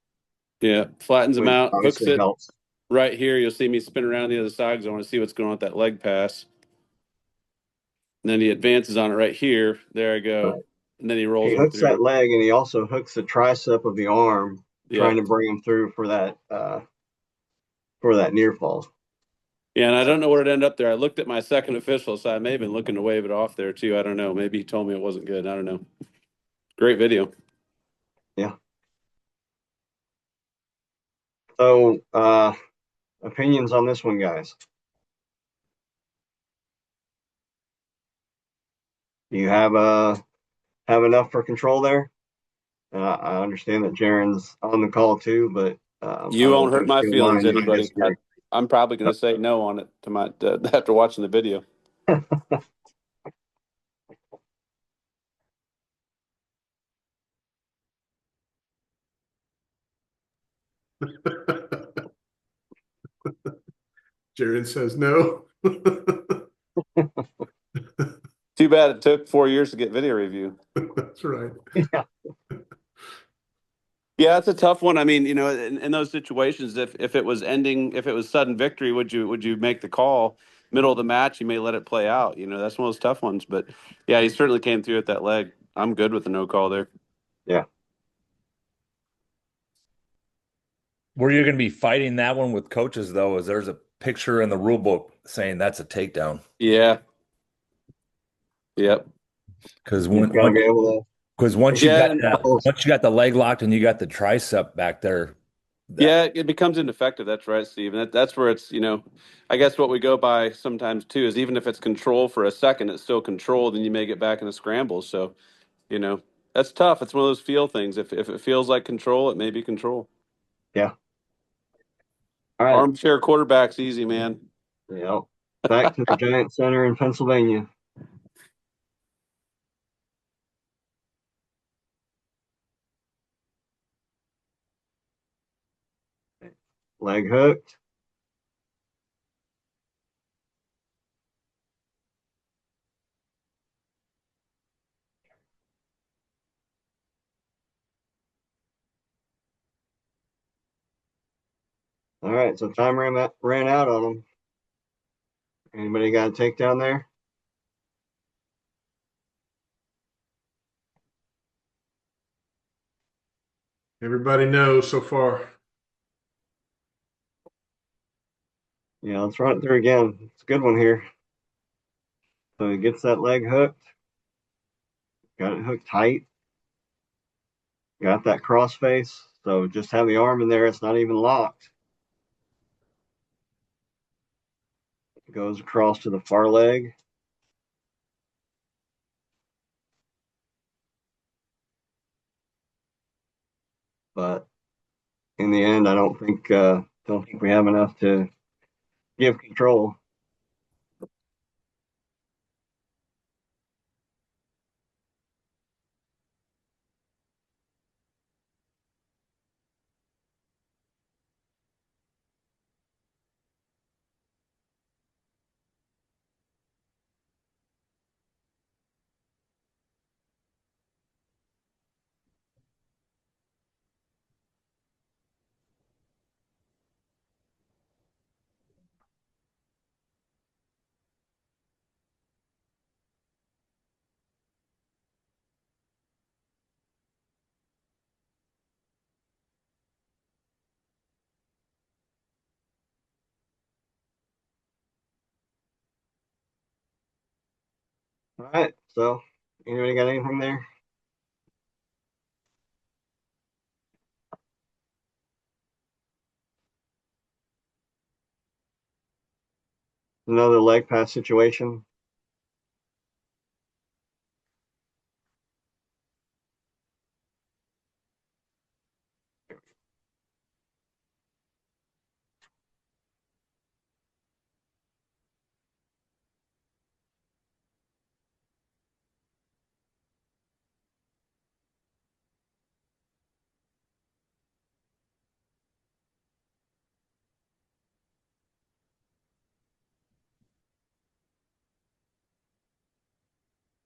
Yeah, flattens him Which out, hooks obviously it helps. right here. You'll see me spin around the other side because I want to see what's going on with that leg pass. And then he advances on it right here. There I go. Right. And then he rolls He him hooks that through. leg, and he also hooks the tricep of the arm, trying Yeah. to bring him through for that near fall. Yeah, and I don't know where it ended up there. I looked at my second official, so I may have been looking to wave it off there too. I don't know. Maybe he told me it wasn't good. I don't know. Great video. Yeah. So, opinions on this one, guys? Do you have enough for control there? I understand that Jaron's on the call too, but I You don't won't know hurt if my you don't feelings, mind if I anybody. disagree. I'm probably going to say no on it after watching the video. Jaron says no. Too bad it took 4 years to get video review. That's right. Yeah. Yeah, it's a tough one. I mean, in those situations, if it was ending, if it was sudden victory, would you make the call middle of the match? You may let it play out. That's one of those tough ones. But yeah, he certainly came through at that leg. I'm good with the no call there. Yeah. Where you're going to be fighting that one with coaches, though, is there's a picture in the rule book saying that's a takedown. Yeah. Yep. Because You've got to be able Because once you Yeah, got and that, once you got the leg locked and you got the tricep back there, yeah, it becomes ineffective. That's right, Steve. And that's where it's, I guess what we go by sometimes too is even if it's control for a second, it's still control, then you may get back in a scramble. So, that's tough. It's one of those feel things. If it feels like control, it may be control. Yeah. All right. Armchair quarterback's easy, man. Yeah. Back to the Giant Center in Pennsylvania. Leg hooked. All right, so time ran out on him. Anybody got a takedown there? Everybody knows so far. Yeah, let's run it through again. It's a good one here. So he gets that leg hooked. Got it hooked tight. Got that cross face. So just have the arm in there. It's not even locked. It goes across to the far leg. But in the end, I don't think we have enough to give control. All right. So anybody got anything there? Another leg pass situation.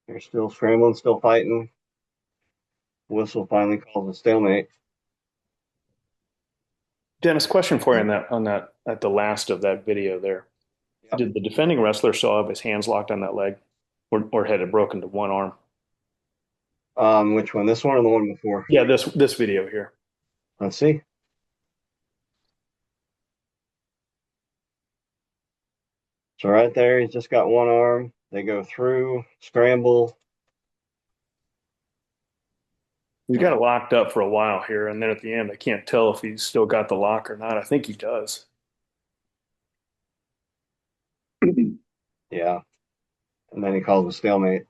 They're still scrambling, still fighting. Whistle finally calls a stalemate. Dennis, question for you on that at the last of that video there. Yep. Did the defending wrestler still have his hands locked on that leg, or had it broken to one arm? Which one? This one or the one before? Yeah, this video here. Let's see. So right there, he's just got one arm. They go through, scramble. He got it locked up for a while here, and then at the end, I can't tell if he's still got the lock or not. I think he does. Yeah. And then he calls a stalemate.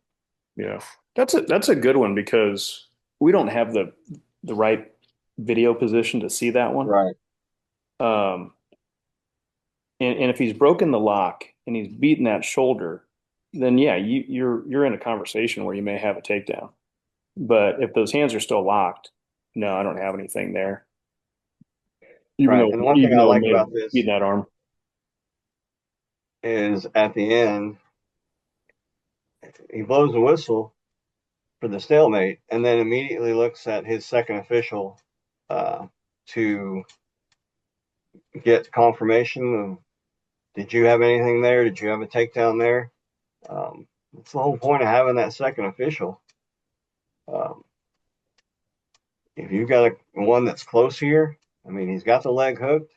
Yeah, that's a good one because we don't have the right video position to see that one. Right. Um, and if he's broken the lock and he's beaten that shoulder, then yeah, you're in a conversation where you may have a takedown. But if those hands are still locked, no, I don't have anything there. Even Right. though And one thing even I though it like may have about this beaten that arm. is at the end, he blows the whistle for the stalemate and then immediately looks at his second official to get confirmation of, did you have anything there? Did you have a takedown there? That's the whole point of having that second official. Um, if you've got one that's close here, I mean, he's got the leg hooked.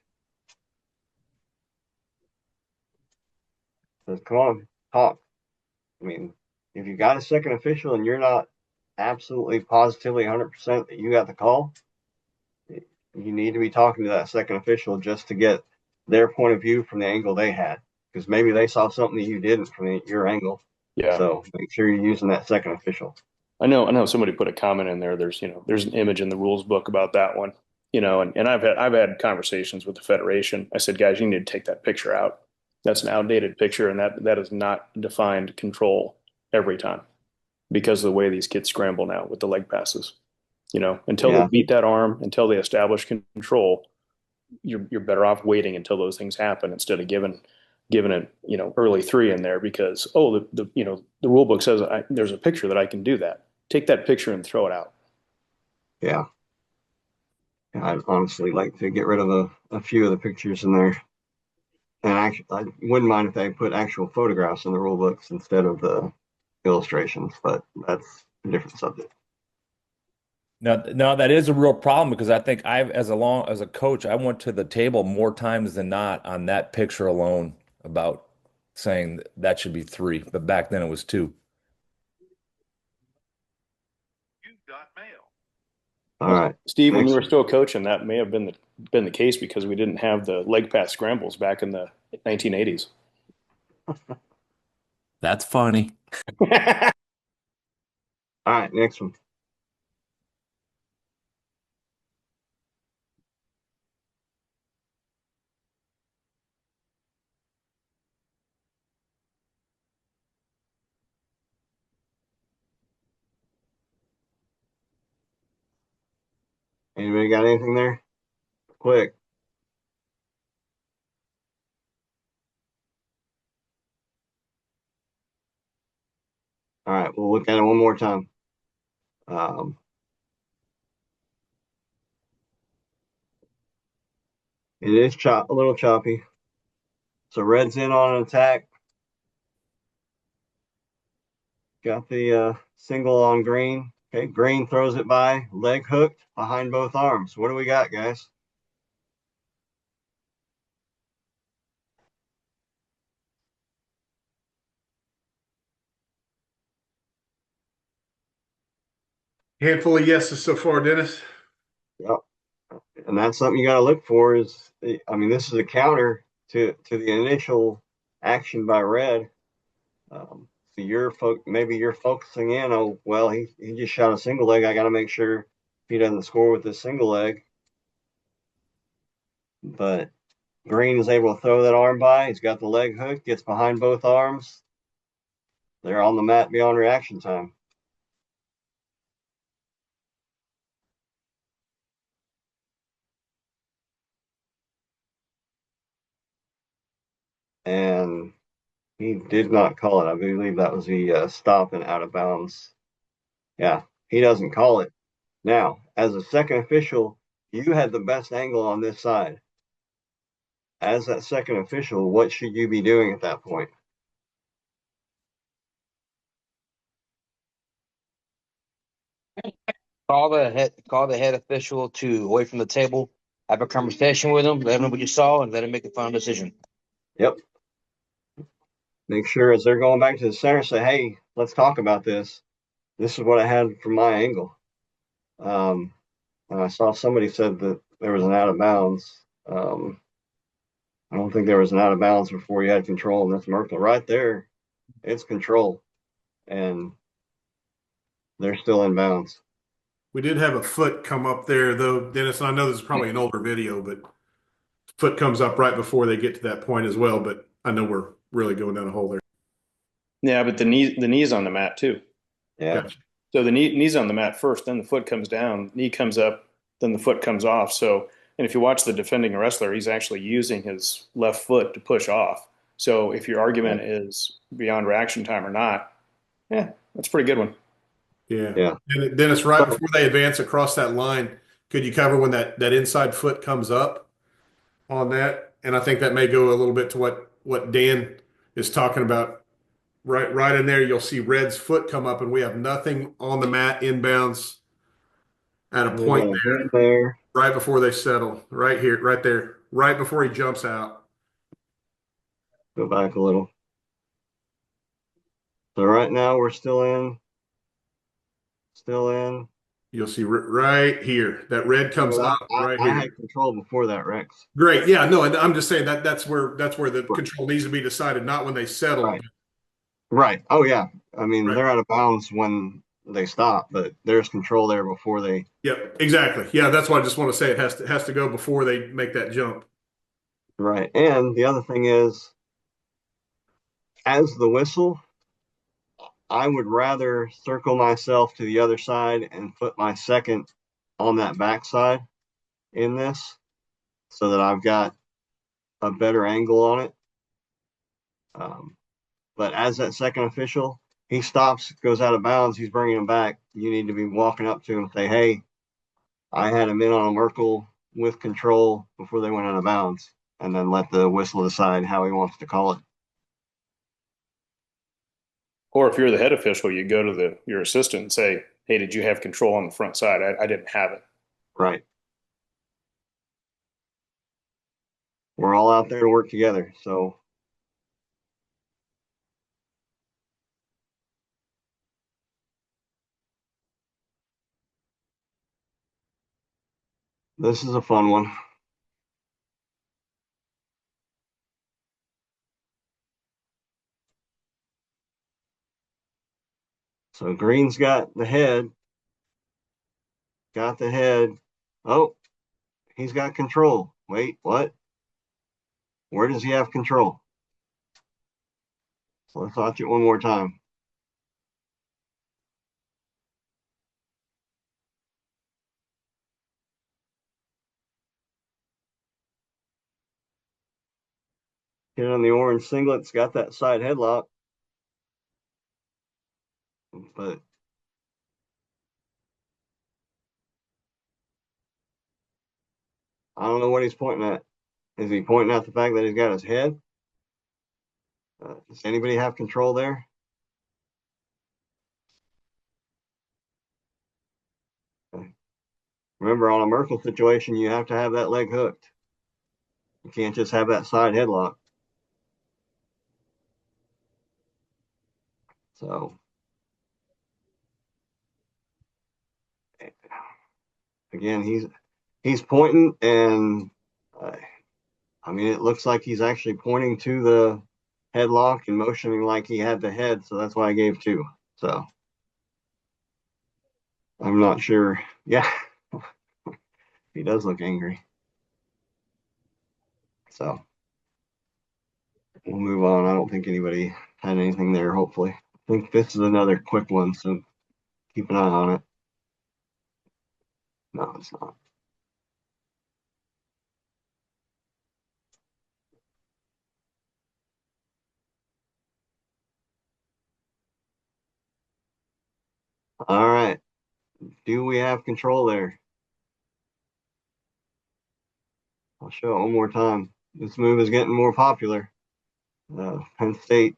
Says, come on, talk. I mean, if you got a second official and you're not absolutely positively 100% that you got the call, you need to be talking to that second official just to get their point of view from the angle they had, because maybe they saw something that you didn't from your angle. Yeah. So make sure you're using that second official. I know somebody put a comment in there. There's an image in the rules book about that one. And I've had conversations with the Federation. I said, guys, you need to take that picture out. That's an outdated picture, and that is not defined control every time because of the way these kids scramble now with the leg passes. Until they beat that arm, until they establish control, you're better off waiting until those things happen instead of giving it early three in there because the rule book says there's a picture that I can do that. Take that picture and throw it out. Yeah. I'd honestly like to get rid of a few of the pictures in there. And actually, I wouldn't mind if they put actual photographs in the rule books instead of the illustrations, but that's a different subject. No, that is a real problem because I think as a coach, I went to the table more times than not on that picture alone about saying that should be 3, but back then it was 2. All right, Steve, when you were still coaching, that may have been the case because we didn't have the leg pass scrambles back in the 1980s. That's funny. All right, next one. Anybody got anything there? Quick. All right, we'll look at it one more time. It is a little choppy. So red's in on an attack. Got the single on green. Okay, green throws it by, leg hooked behind both arms. What do we got, guys? Handful of yeses so far, Dennis. Yep. And that's something you got to look for is, I mean, this is a counter to the initial action by red. So maybe you're focusing in, oh, well, he just shot a single leg. I got to make sure he doesn't score with this single leg. But green is able to throw that arm by. He's got the leg hook, gets behind both arms. They're on the mat beyond reaction time. And he did not call it. I believe that was the stop and out of bounds. Yeah, he doesn't call it. Now, as a second official, you had the best angle on this side. As that second official, what should you be doing at that point? Call the head official to away from the table. Have a conversation with him. Let him know what you saw, and let him make a final decision. Yep. Make sure as they're going back to the center, say, "Hey, let's talk about this. This is what I had from my angle." And I saw somebody said that there was an out of bounds. I don't think there was an out of bounds before you had control, and that's Merkel right there. It's control, and they're still in bounds. We did have a foot come up there, though, Dennis, and I know this is probably an older video, but foot comes up right before they get to that point as well. But I know we're really going down a hole there. Yeah, but the knee's on the mat too. Yeah. Gotcha. So the knee's on the mat first, then the foot comes down, knee comes up, then the foot comes off. So, and if you watch the defending wrestler, he's actually using his left foot to push off. So if your argument is beyond reaction time or not, yeah, that's a pretty good one. Yeah. Yeah. And Dennis, right before they advance across that line, could you cover when that inside foot comes up on that? And I think that may go a little bit to what Dan is talking about. Right in there, you'll see Red's foot come up, and we have nothing on the mat inbounds at a point there, right before they settle. Right here, right there, right before he jumps out. Go back a little. So right now we're still still in. You'll see right here. That red comes Well, up right I here. had control before that, Rex. Great. Yeah, no, and I'm just saying that's where the Right. control needs to be decided, not when they settle. Right. Right. Oh yeah. I mean, Right. they're out of bounds when they stop, but there's control there before they. Yep, exactly. Yeah, that's why I just want to say it has to go before they make that jump. Right. And the other thing is, as the whistle, I would rather circle myself to the other side and put my second on that backside in this so that I've got a better angle on it. But as that second official, he stops, goes out of bounds, he's bringing him back. You need to be walking up to him and say, hey, I had him in on a Merkle with control before they went out of bounds, and then let the whistle decide how he wants to call it. Or if you're the head official, you go to your assistant and say, hey, did you have control on the front side? I didn't have it. Right. We're all out there to work together. So this is a fun one. So green's got the head. Oh, he's got control. Wait, what? Where does he have control? So let's watch it one more time. Kid on the orange singlet's got that side headlock, but I don't know what he's pointing at. Is he pointing at the fact that he's got his head? Does anybody have control there? Remember, on a Merkle situation, you have to have that leg hooked. You can't just have that side headlock. So, again, he's pointing, and I mean, it looks like he's actually pointing to the headlock and motioning like he had the head. So that's why I gave 2. So I'm not sure. Yeah, he does look angry. So we'll move on. I don't think anybody had anything there, hopefully. I think this is another quick one, so keep an eye on it. No, it's not. All right. Do we have control there? I'll show it one more time. This move is getting more popular. Penn State,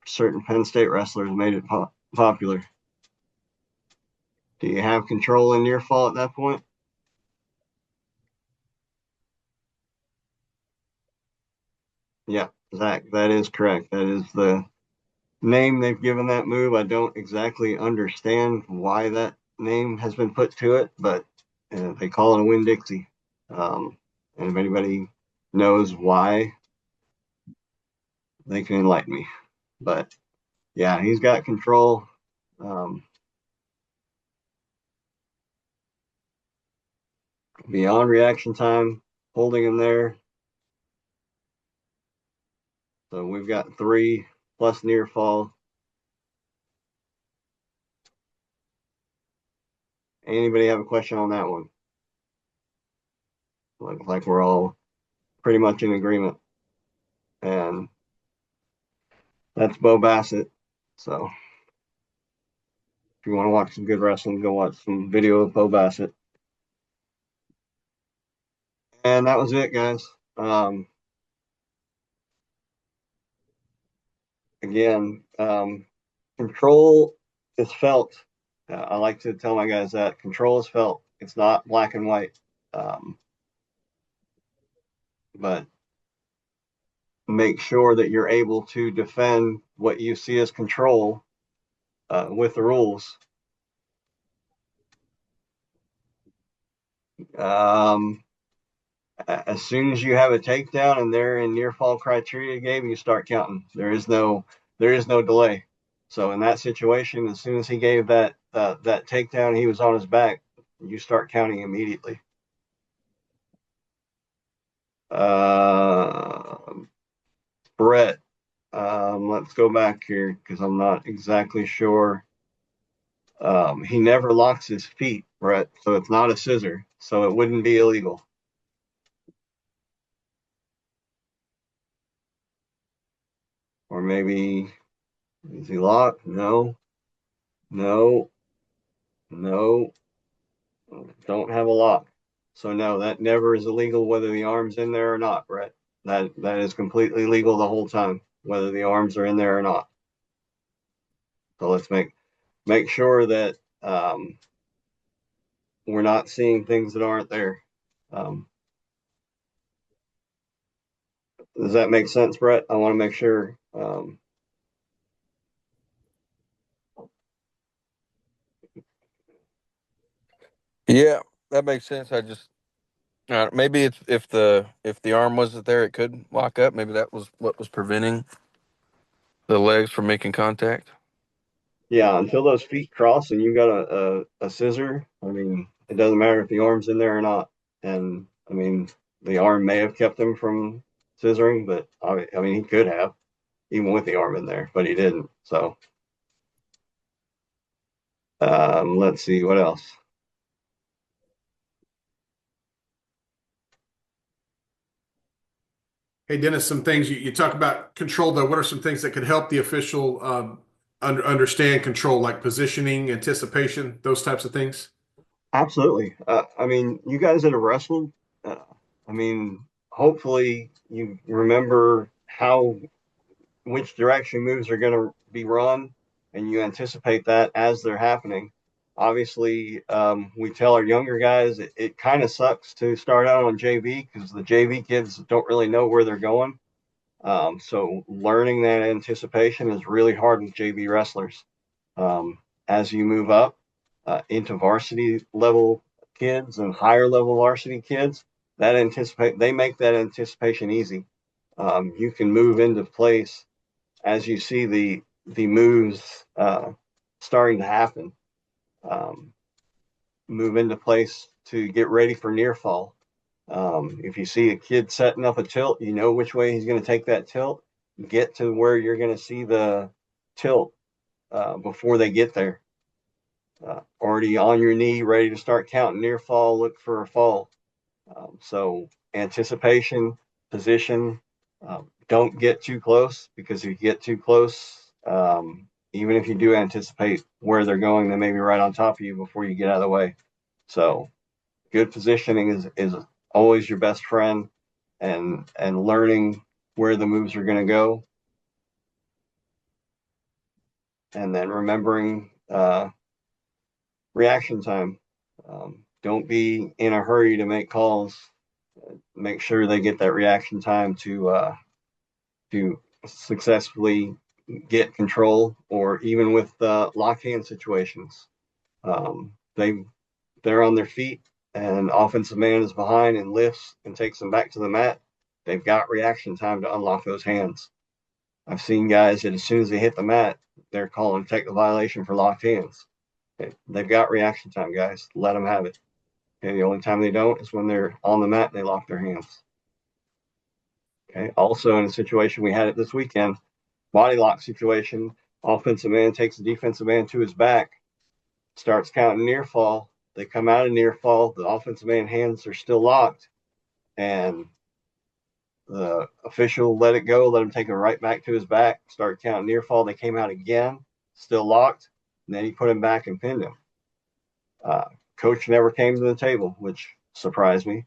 certain Penn State wrestlers made it popular. Do you have control in your fall at that point? Yeah, Zach, that is correct. That is the name they've given that move. I don't exactly understand why that name has been put to it, but they call it a Winn-Dixie. And if anybody knows why, they can enlighten me. But yeah, he's got control. Beyond reaction time, holding him there. So we've got 3 plus near fall. Anybody have a question on that one? Looks like we're all pretty much in agreement. And that's Bo Bassett. So if you want to watch some good wrestling, go watch some video of Bo Bassett. And that was it, guys. Again, control is felt. I like to tell my guys that control is felt. It's not black and white. But make sure that you're able to defend what you see as control with the rules. As soon as you have a takedown and they're in near fall criteria, Gabe, you start counting. There is no delay. So in that situation, as soon as he gave that takedown, he was on his back. You start counting immediately. Brett, let's go back here because I'm not exactly sure. He never locks his feet, Brett, so it's not a scissor, so it wouldn't be illegal. Or maybe, is he locked? No, no, no, don't have a lock. So no, that never is illegal whether the arm's in there or not, Brett. That is completely legal the whole time, whether the arms are in there or not. So let's make sure that we're not seeing things that aren't there. Does that make sense, Brett? I want to make sure. Yeah, that makes sense. I just maybe it's if the arm wasn't there, it could lock up. Maybe that was what was preventing the legs from making contact. Yeah, until those feet cross and you got a scissor, I mean, it doesn't matter if the arm's in there or not. And I mean, the arm may have kept him from scissoring, but I mean, he could have, even with the arm in there, but he didn't. So, let's see what else. Hey, Dennis, some things you talk about control, though. What are some things that could help the official understand control, like positioning, anticipation, those types of things? Absolutely. I mean, you guys that have wrestled, uh, I mean, hopefully you remember which direction moves are going to be run, and you anticipate that as they're happening. Obviously, we tell our younger guys it kind of sucks to start out on JV because the JV kids don't really know where they're going. So learning that anticipation is really hard with JV wrestlers. As you move up into varsity level kids and higher level varsity kids, they make that anticipation easy. You can move into place as you see the moves starting to happen. Um, Move into place to get ready for near fall. If you see a kid setting up a tilt, you know which way he's going to take that tilt. Get to where you're going to see the tilt before they get there. Already on your knee, ready to start counting near fall, look for a fall. So anticipation, position, don't get too close because if you get too close, even if you do anticipate where they're going, they may be right on top of you before you get out of the way. So good positioning is always your best friend, and learning where the moves are going to go, and then remembering reaction time. Don't be in a hurry to make calls. Make sure they get that reaction time to successfully get control, or even with lock hand situations. They're on their feet and offensive man is behind and lifts and takes them back to the mat. They've got reaction time to unlock those hands. I've seen guys that as soon as they hit the mat, they're calling technical violation for locked hands. Okay. They've got reaction time, guys. Let them have it. Okay. The only time they don't is when they're on the mat and they lock their hands. Okay. Also, in a situation we had it this weekend, body lock situation, offensive man takes the defensive man to his back, starts counting near fall. They come out of near fall. The offensive man hands are still locked, and the official let it go, let him take it right back to his back, start counting near fall. They came out again, still locked, and then he put him back and pinned him. Coach never came to the table, which surprised me.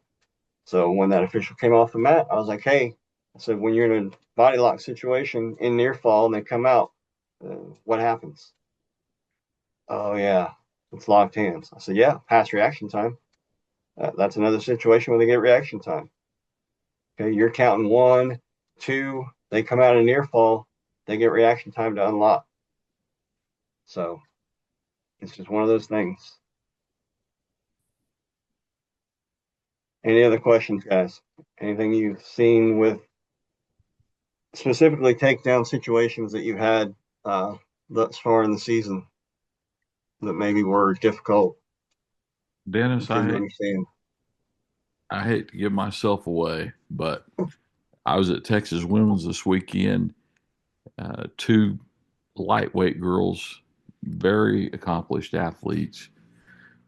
So when that official came off the mat, I was like, hey, I said, when you're in a body lock situation in near fall and they come out, what happens? Oh, yeah, it's locked hands. I said, yeah, pass reaction time. That's another situation where they get reaction time. Okay, you're counting 1, 2, they come out of near fall, they get reaction time to unlock. So it's just one of those things. Any other questions, guys? Anything you've seen with specifically takedown situations that you had thus far in the season that maybe were difficult Dennis, to understand? I hate to give myself away, but I was at Texas Women's this weekend. Two lightweight girls, very accomplished athletes.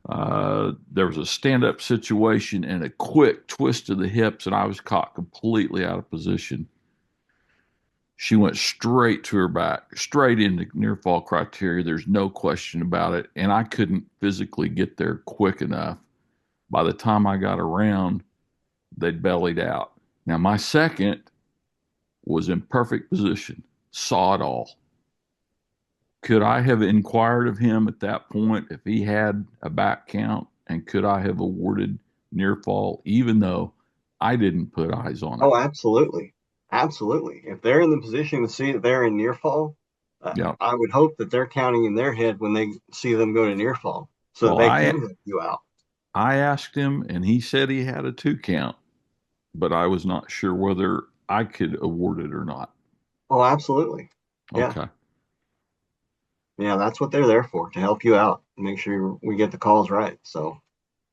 There was a stand-up situation and a quick twist of the hips, and I was caught completely out of position. She went straight to her back, straight into near fall criteria. There's no question about it. And I couldn't physically get there quick enough. By the time I got around, they'd bellied out. Now, my second was in perfect position, saw it all. Could I have inquired of him at that point if he had a back count? And could I have awarded near fall, even though I didn't put eyes on it? Oh, absolutely. Absolutely. If they're in the position to see that they're in near fall, Yeah. I would hope that they're counting in their head when they see them go to near fall so Well, that they can help you out. I asked him, and he said he had a 2 count, but I was not sure whether I could award it or not. Oh, absolutely. Yeah. Okay. Yeah, that's what they're there for, to help you out, make sure we get the calls right. So,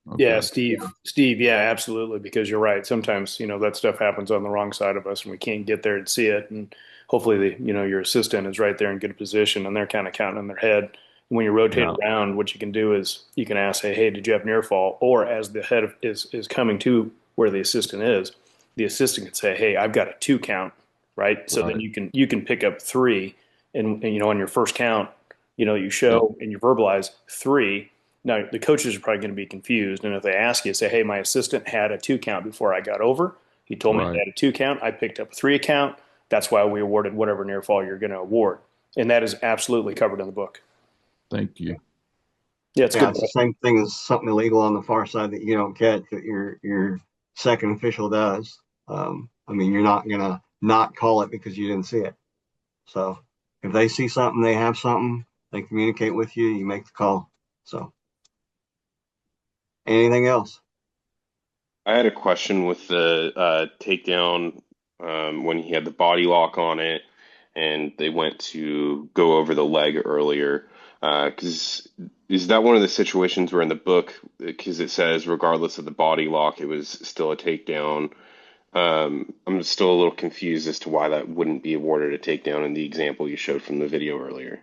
Okay. Yeah, Steve, yeah, absolutely. Because you're right. Sometimes, that stuff happens on the wrong side of us and we can't get there and see it. And hopefully, your assistant is right there in good position and they're kind of counting in their head. When you rotate Yeah. around, what you can do is you can ask, hey, did you have near fall? Or as the head is coming to where the assistant is, the assistant can say, hey, I've got a 2 count, right? So then Right. you can pick up 3 and on your first count, you show Yep. and you verbalize 3. Now, the coaches are probably going to be confused. And if they ask you, say, hey, my assistant had a 2 count before I got over. He told me he Right. had a 2 count. I picked up a 3 count. That's why we awarded whatever near fall you're going to award. And that is absolutely covered in the book. Thank you. Yeah, it's yeah, good. it's the same thing as something illegal on the far side that you don't catch that your second official does. I mean, you're not gonna not call it because you didn't see it. So if they see something, they have something, they communicate with you, you make the call. So anything else? I had a question with the takedown when he had the body lock on it and they went to go over the leg earlier. Because is that one of the situations where in the book, because it says regardless of the body lock, it was still a takedown? I'm still a little confused as to why that wouldn't be awarded a takedown in the example you showed from the video earlier.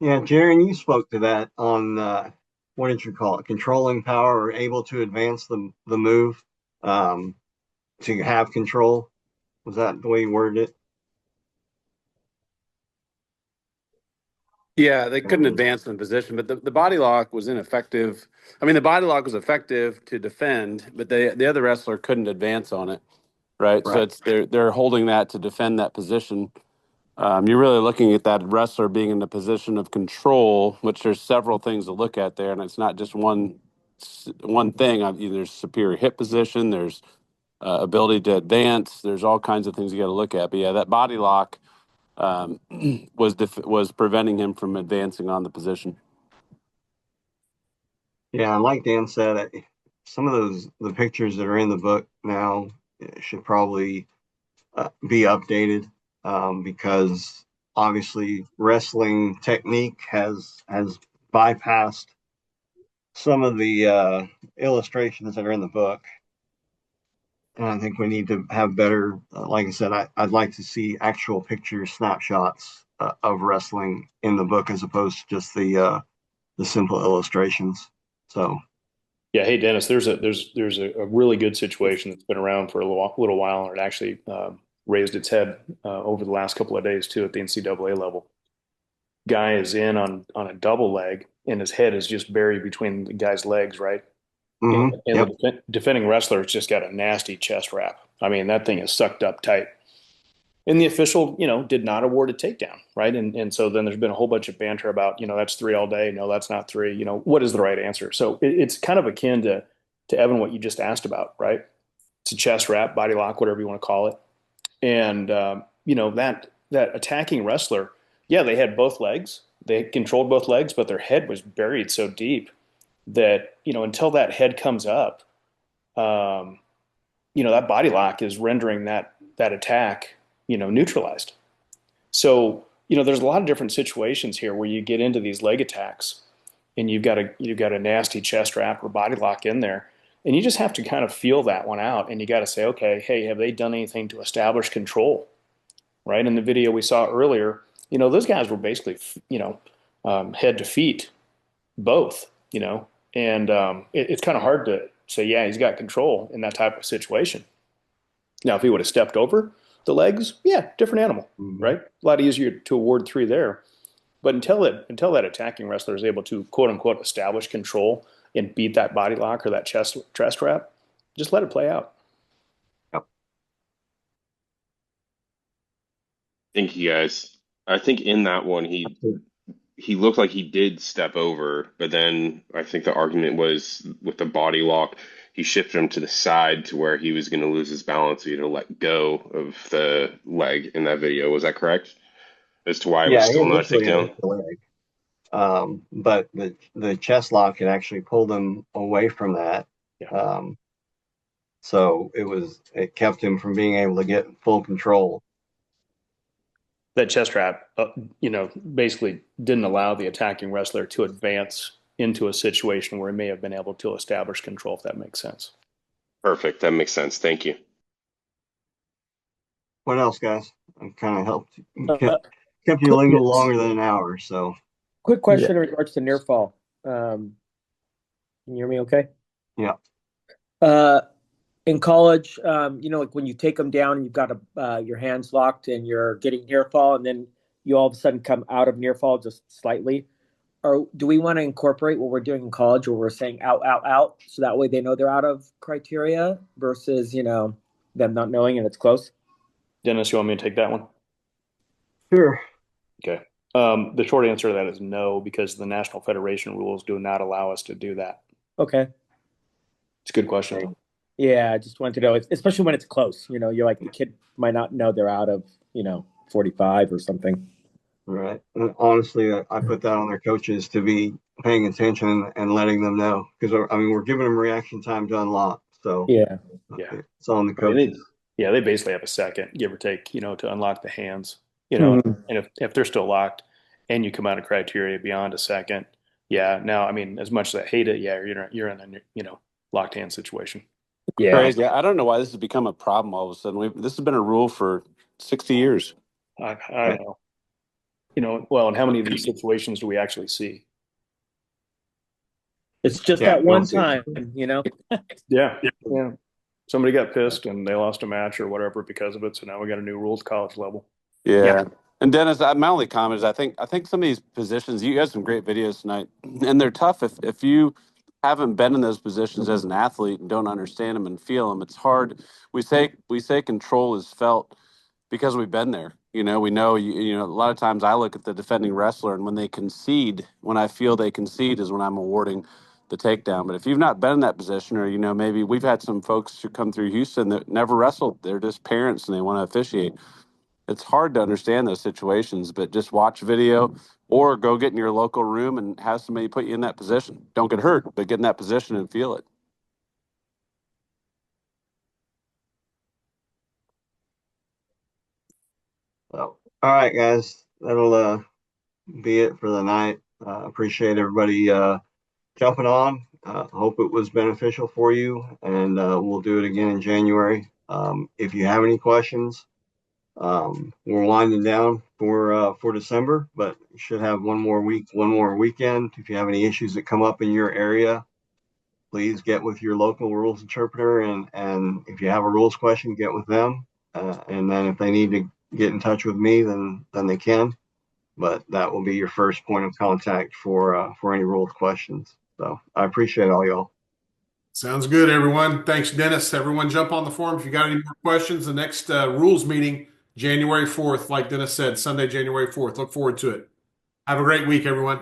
Yeah, Jaron, you spoke to that on what did you call it? Controlling power or able to advance the move to have control. Was that the way you worded it? Yeah, they couldn't advance in the position, but the body lock was ineffective. I mean, the body lock was effective to defend, but the other wrestler couldn't advance on it, right? So Right. it's they're holding that to defend that position. You're really looking at that wrestler being in the position of control, which there's several things to look at there, and it's not just one thing. There's superior hip position, there's ability to advance, there's all kinds of things you got to look at. But yeah, that body lock was preventing him from advancing on the position. Yeah, and like Dan said, some of the pictures that are in the book now should probably be updated because obviously wrestling technique has bypassed some of the illustrations that are in the book. And I think we need to have better, like I said, I'd like to see actual pictures, snapshots of wrestling in the book as opposed to just the simple illustrations. So, Yeah. Hey, Dennis, there's a really good situation that's been around for a little while, and it actually raised its head over the last couple of days too at the NCAA level. Guy is in on a double leg, and his head is just buried between the guy's legs, right? And yep. the defending wrestler has just got a nasty chest wrap. I mean, that thing is sucked up tight. And the official, did not award a takedown, right? And so then there's been a whole bunch of banter about, that's 3 all day. No, that's not 3. What is the right answer? So it's kind of akin to Evan, what you just asked about, right? It's a chest wrap, body lock, whatever you want to call it. And that attacking wrestler, yeah, they had both legs. They controlled both legs, but their head was buried so deep that, until that head comes up, that body lock is rendering that attack, neutralized. So, there's a lot of different situations here where you get into these leg attacks and you've got a nasty chest wrap or body lock in there. And you just have to kind of feel that one out. And you got to say, okay, hey, have they done anything to establish control? Right? In the video we saw earlier, those guys were basically, head to feet, both, and it's kind of hard to say, yeah, he's got control in that type of situation. Now, if he would have stepped over the legs, yeah, different animal, right? A lot easier to award 3 there. But until that attacking wrestler is able to quote unquote establish control and beat that body lock or that chest wrap, just let it play out. Yep. Thank you, guys. I think in that one he looked like he did step over, but then I think the argument was with the body lock, he shifted him to the side to where he was going to lose his balance. So he had to let go of the leg in that video. Was that correct? As to why it was Yeah, he still not a initially takedown? hit the leg. But the chest lock had actually pulled him away from that. Yeah. So it kept him from being able to get full control. That chest wrap, basically didn't allow the attacking wrestler to advance into a situation where he may have been able to establish control, if that makes sense. Perfect. That makes sense. Thank you. What else, guys? I've kind of kept you a little longer than an hour. So, quick question in regards to near fall. Can you hear me okay? Yeah. In college, like when you take them down and you've got your hands locked and you're getting near fall, and then you all of a sudden come out of near fall just slightly. Or do we want to incorporate what we're doing in college where we're saying out, out, out, so that way they know they're out of criteria versus, them not knowing and it's close? Dennis, you want me to take that one? Sure. Okay. The short answer to that is no, because the National Federation rules do not allow us to do that. Okay. It's a good question. Yeah, I just wanted to know, especially when it's close. You're like, the kid might not know they're out of, 45 or something. Right. And honestly, I put that on their coaches to be paying attention and letting them know, because we're giving them reaction time to unlock. So yeah, it's on the coaches. They basically have a second, give or take, to unlock the hands. Mm-hmm. And if they're still locked, and you come out of criteria beyond a second, yeah. Now, as much as I hate it, yeah, you're in a locked hand situation. Yeah. Crazy. I don't know why this has become a problem all of a sudden. This has been a rule for 60 years. I know. Well, and how many of these situations do we actually see? It's just that one time, Yeah. Somebody got pissed and they lost a match or whatever because of it. So now we got a new rule at college level. Yeah. And Dennis, my only comment is I think some of these positions, you have some great videos tonight, and they're tough if you haven't been in those positions as an athlete and don't understand them and feel them. It's hard. We say control is felt because we've been there. We know a lot of times I look at the defending wrestler, and when they concede, when I feel they concede is when I'm awarding the takedown. But if you've not been in that position, or maybe we've had some folks who come through Houston that never wrestled, they're just parents and they want to officiate. It's hard to understand those situations, but just watch video or go get in your local room and have somebody put you in that position. Don't get hurt, but get in that position and feel it. So, all right, guys, that'll be it for the night. Appreciate everybody jumping on. Hope it was beneficial for you, and we'll do it again in January. If you have any questions, we're winding down for December, but you should have one more weekend. If you have any issues that come up in your area, please get with your local rules interpreter, and if you have a rules question, get with them. And then if they need to get in touch with me, then they can. But that will be your first point of contact for any rules questions. So I appreciate all y'all. Sounds good, everyone. Thanks, Dennis. Everyone jump on the forum if you got any more questions. The next rules meeting, January 4th, like Dennis said, Sunday, January 4th. Look forward to it. Have a great week, everyone.